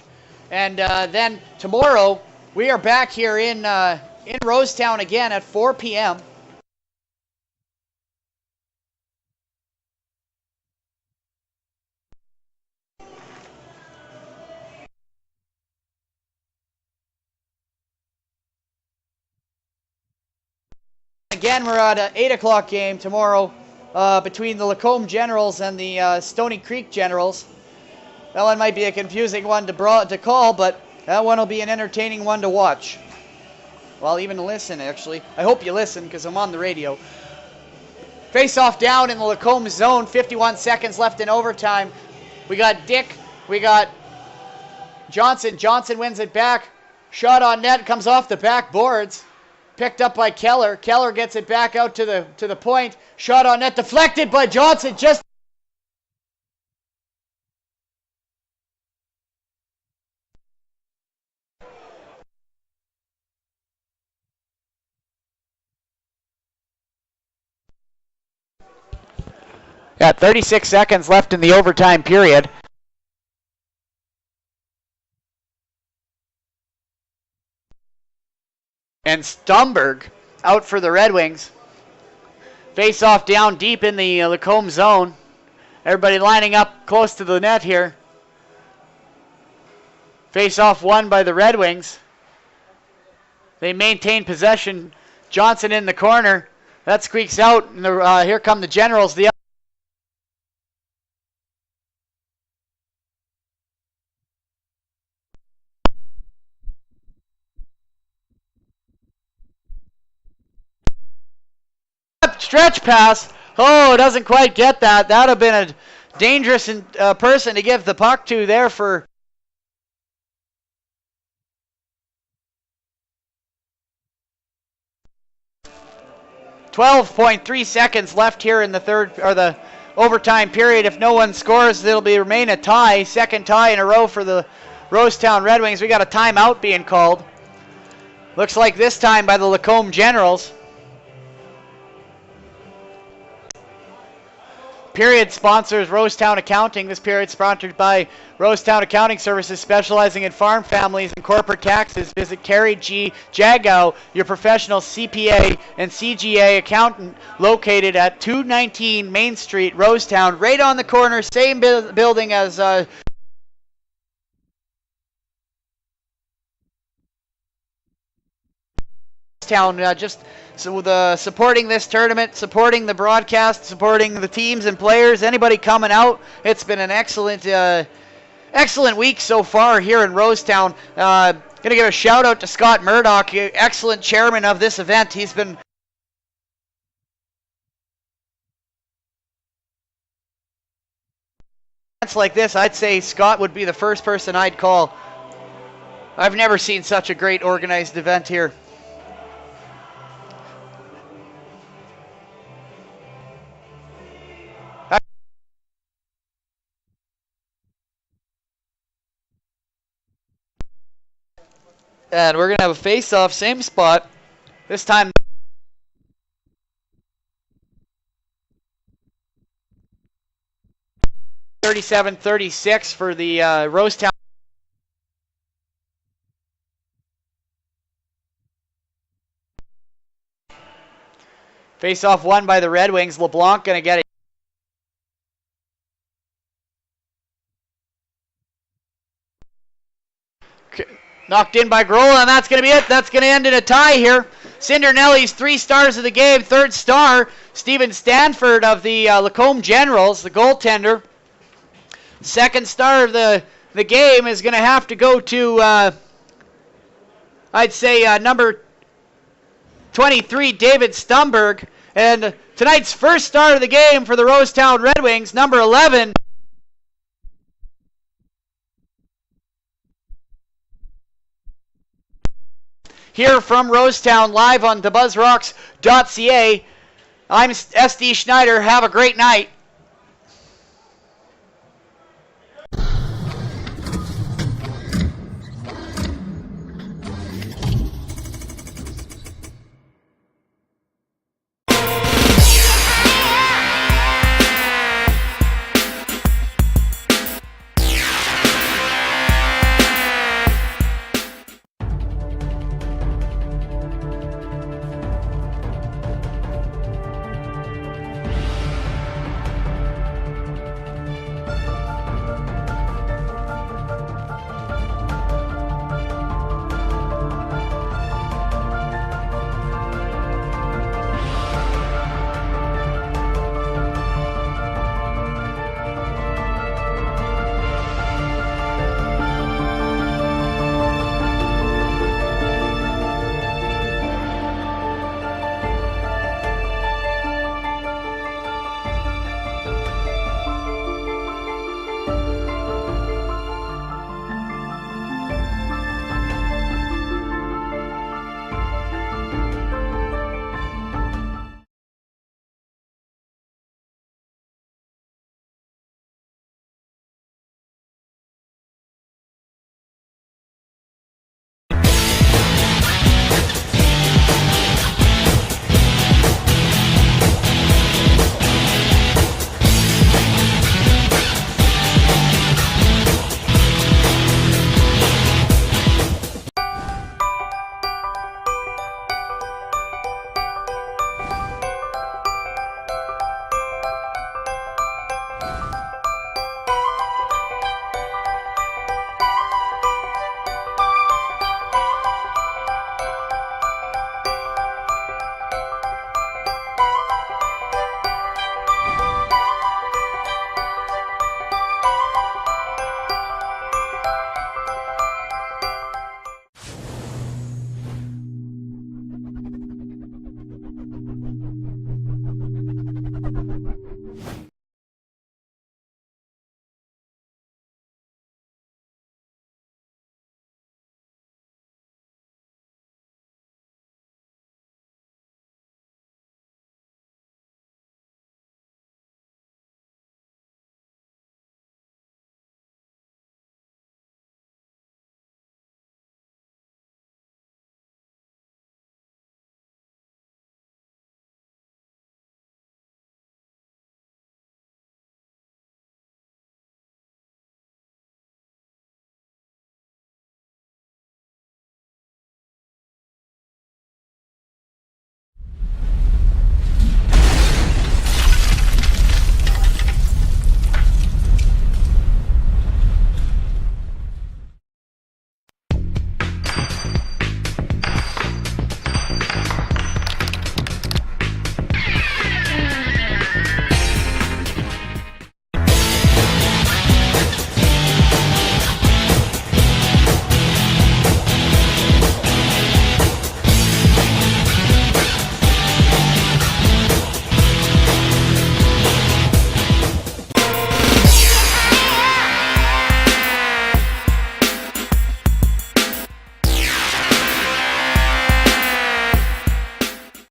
And then tomorrow we are back here in Rosetown again at 4 p.m. Again, we're at an 8 o'clock game tomorrow between the Lacombe Generals and the Stony Creek Generals. That one might be a confusing one to call, but that one will be an entertaining one to watch. Well, even to listen, actually. I hope you listen, because I'm on the radio. Face-off down in the Lacombe zone. 51 seconds left in overtime. We got Dick. We got Johnson. Johnson wins it back. Shot on net. Comes off the backboards. Picked up by Keller. Keller gets it back out to the point. Shot on net. Deflected by Johnson. Just got 36 seconds left in the overtime period. And Stumberg out for the Redwings. Face off down deep in the Lacombe zone. Everybody lining up close to the net here. Face off won by the Redwings. They maintain possession. Johnson in the corner. That squeaks out. And here come the Generals. Stretch pass. Oh, doesn't quite get that. That would have been a dangerous person to give the puck to there for. .3 seconds left here in the overtime period. If no one scores, it'll remain a tie. Second tie in a row for the Rosetown Red Wings. We got a timeout being called. Looks like this time by the Lacombe Generals. Period sponsors Rosetown Accounting. This period sponsored by Rosetown Accounting Services, specializing in farm families and corporate taxes. Visit Carrie G. Jagow, your professional CPA and CGA accountant, located at 219 Main Street, Rosetown, right on the corner, same building as Rosetown. So supporting this tournament, supporting the broadcast, supporting the teams and players, anybody coming out. It's been an excellent week so far here in Rosetown. Going to give a shout out to Scott Murdoch, excellent chairman of this event. He's been events like this. I'd say Scott would be the first person I'd call. I've never seen such a great organized event here. And we're going to have a face-off, same spot. This time, .37-36 for the Rosetown. Face-off won by the Red Wings. LeBlanc going to get it. Knocked in by Grohl, and that's going to be it. That's going to end in a tie here. Cindernellies, 3 stars of the game. 3rd star, Stephen Stanford of the Lacombe Generals, the goaltender. 2nd star of the the game is going to have to go to, I'd say, number 23, David Stumberg. And tonight's first start of the game for the Rosetown Redwings, number 11. Here from Rosetown, live on thebuzzrocks.ca. I'm SD Schneider. Have a great night.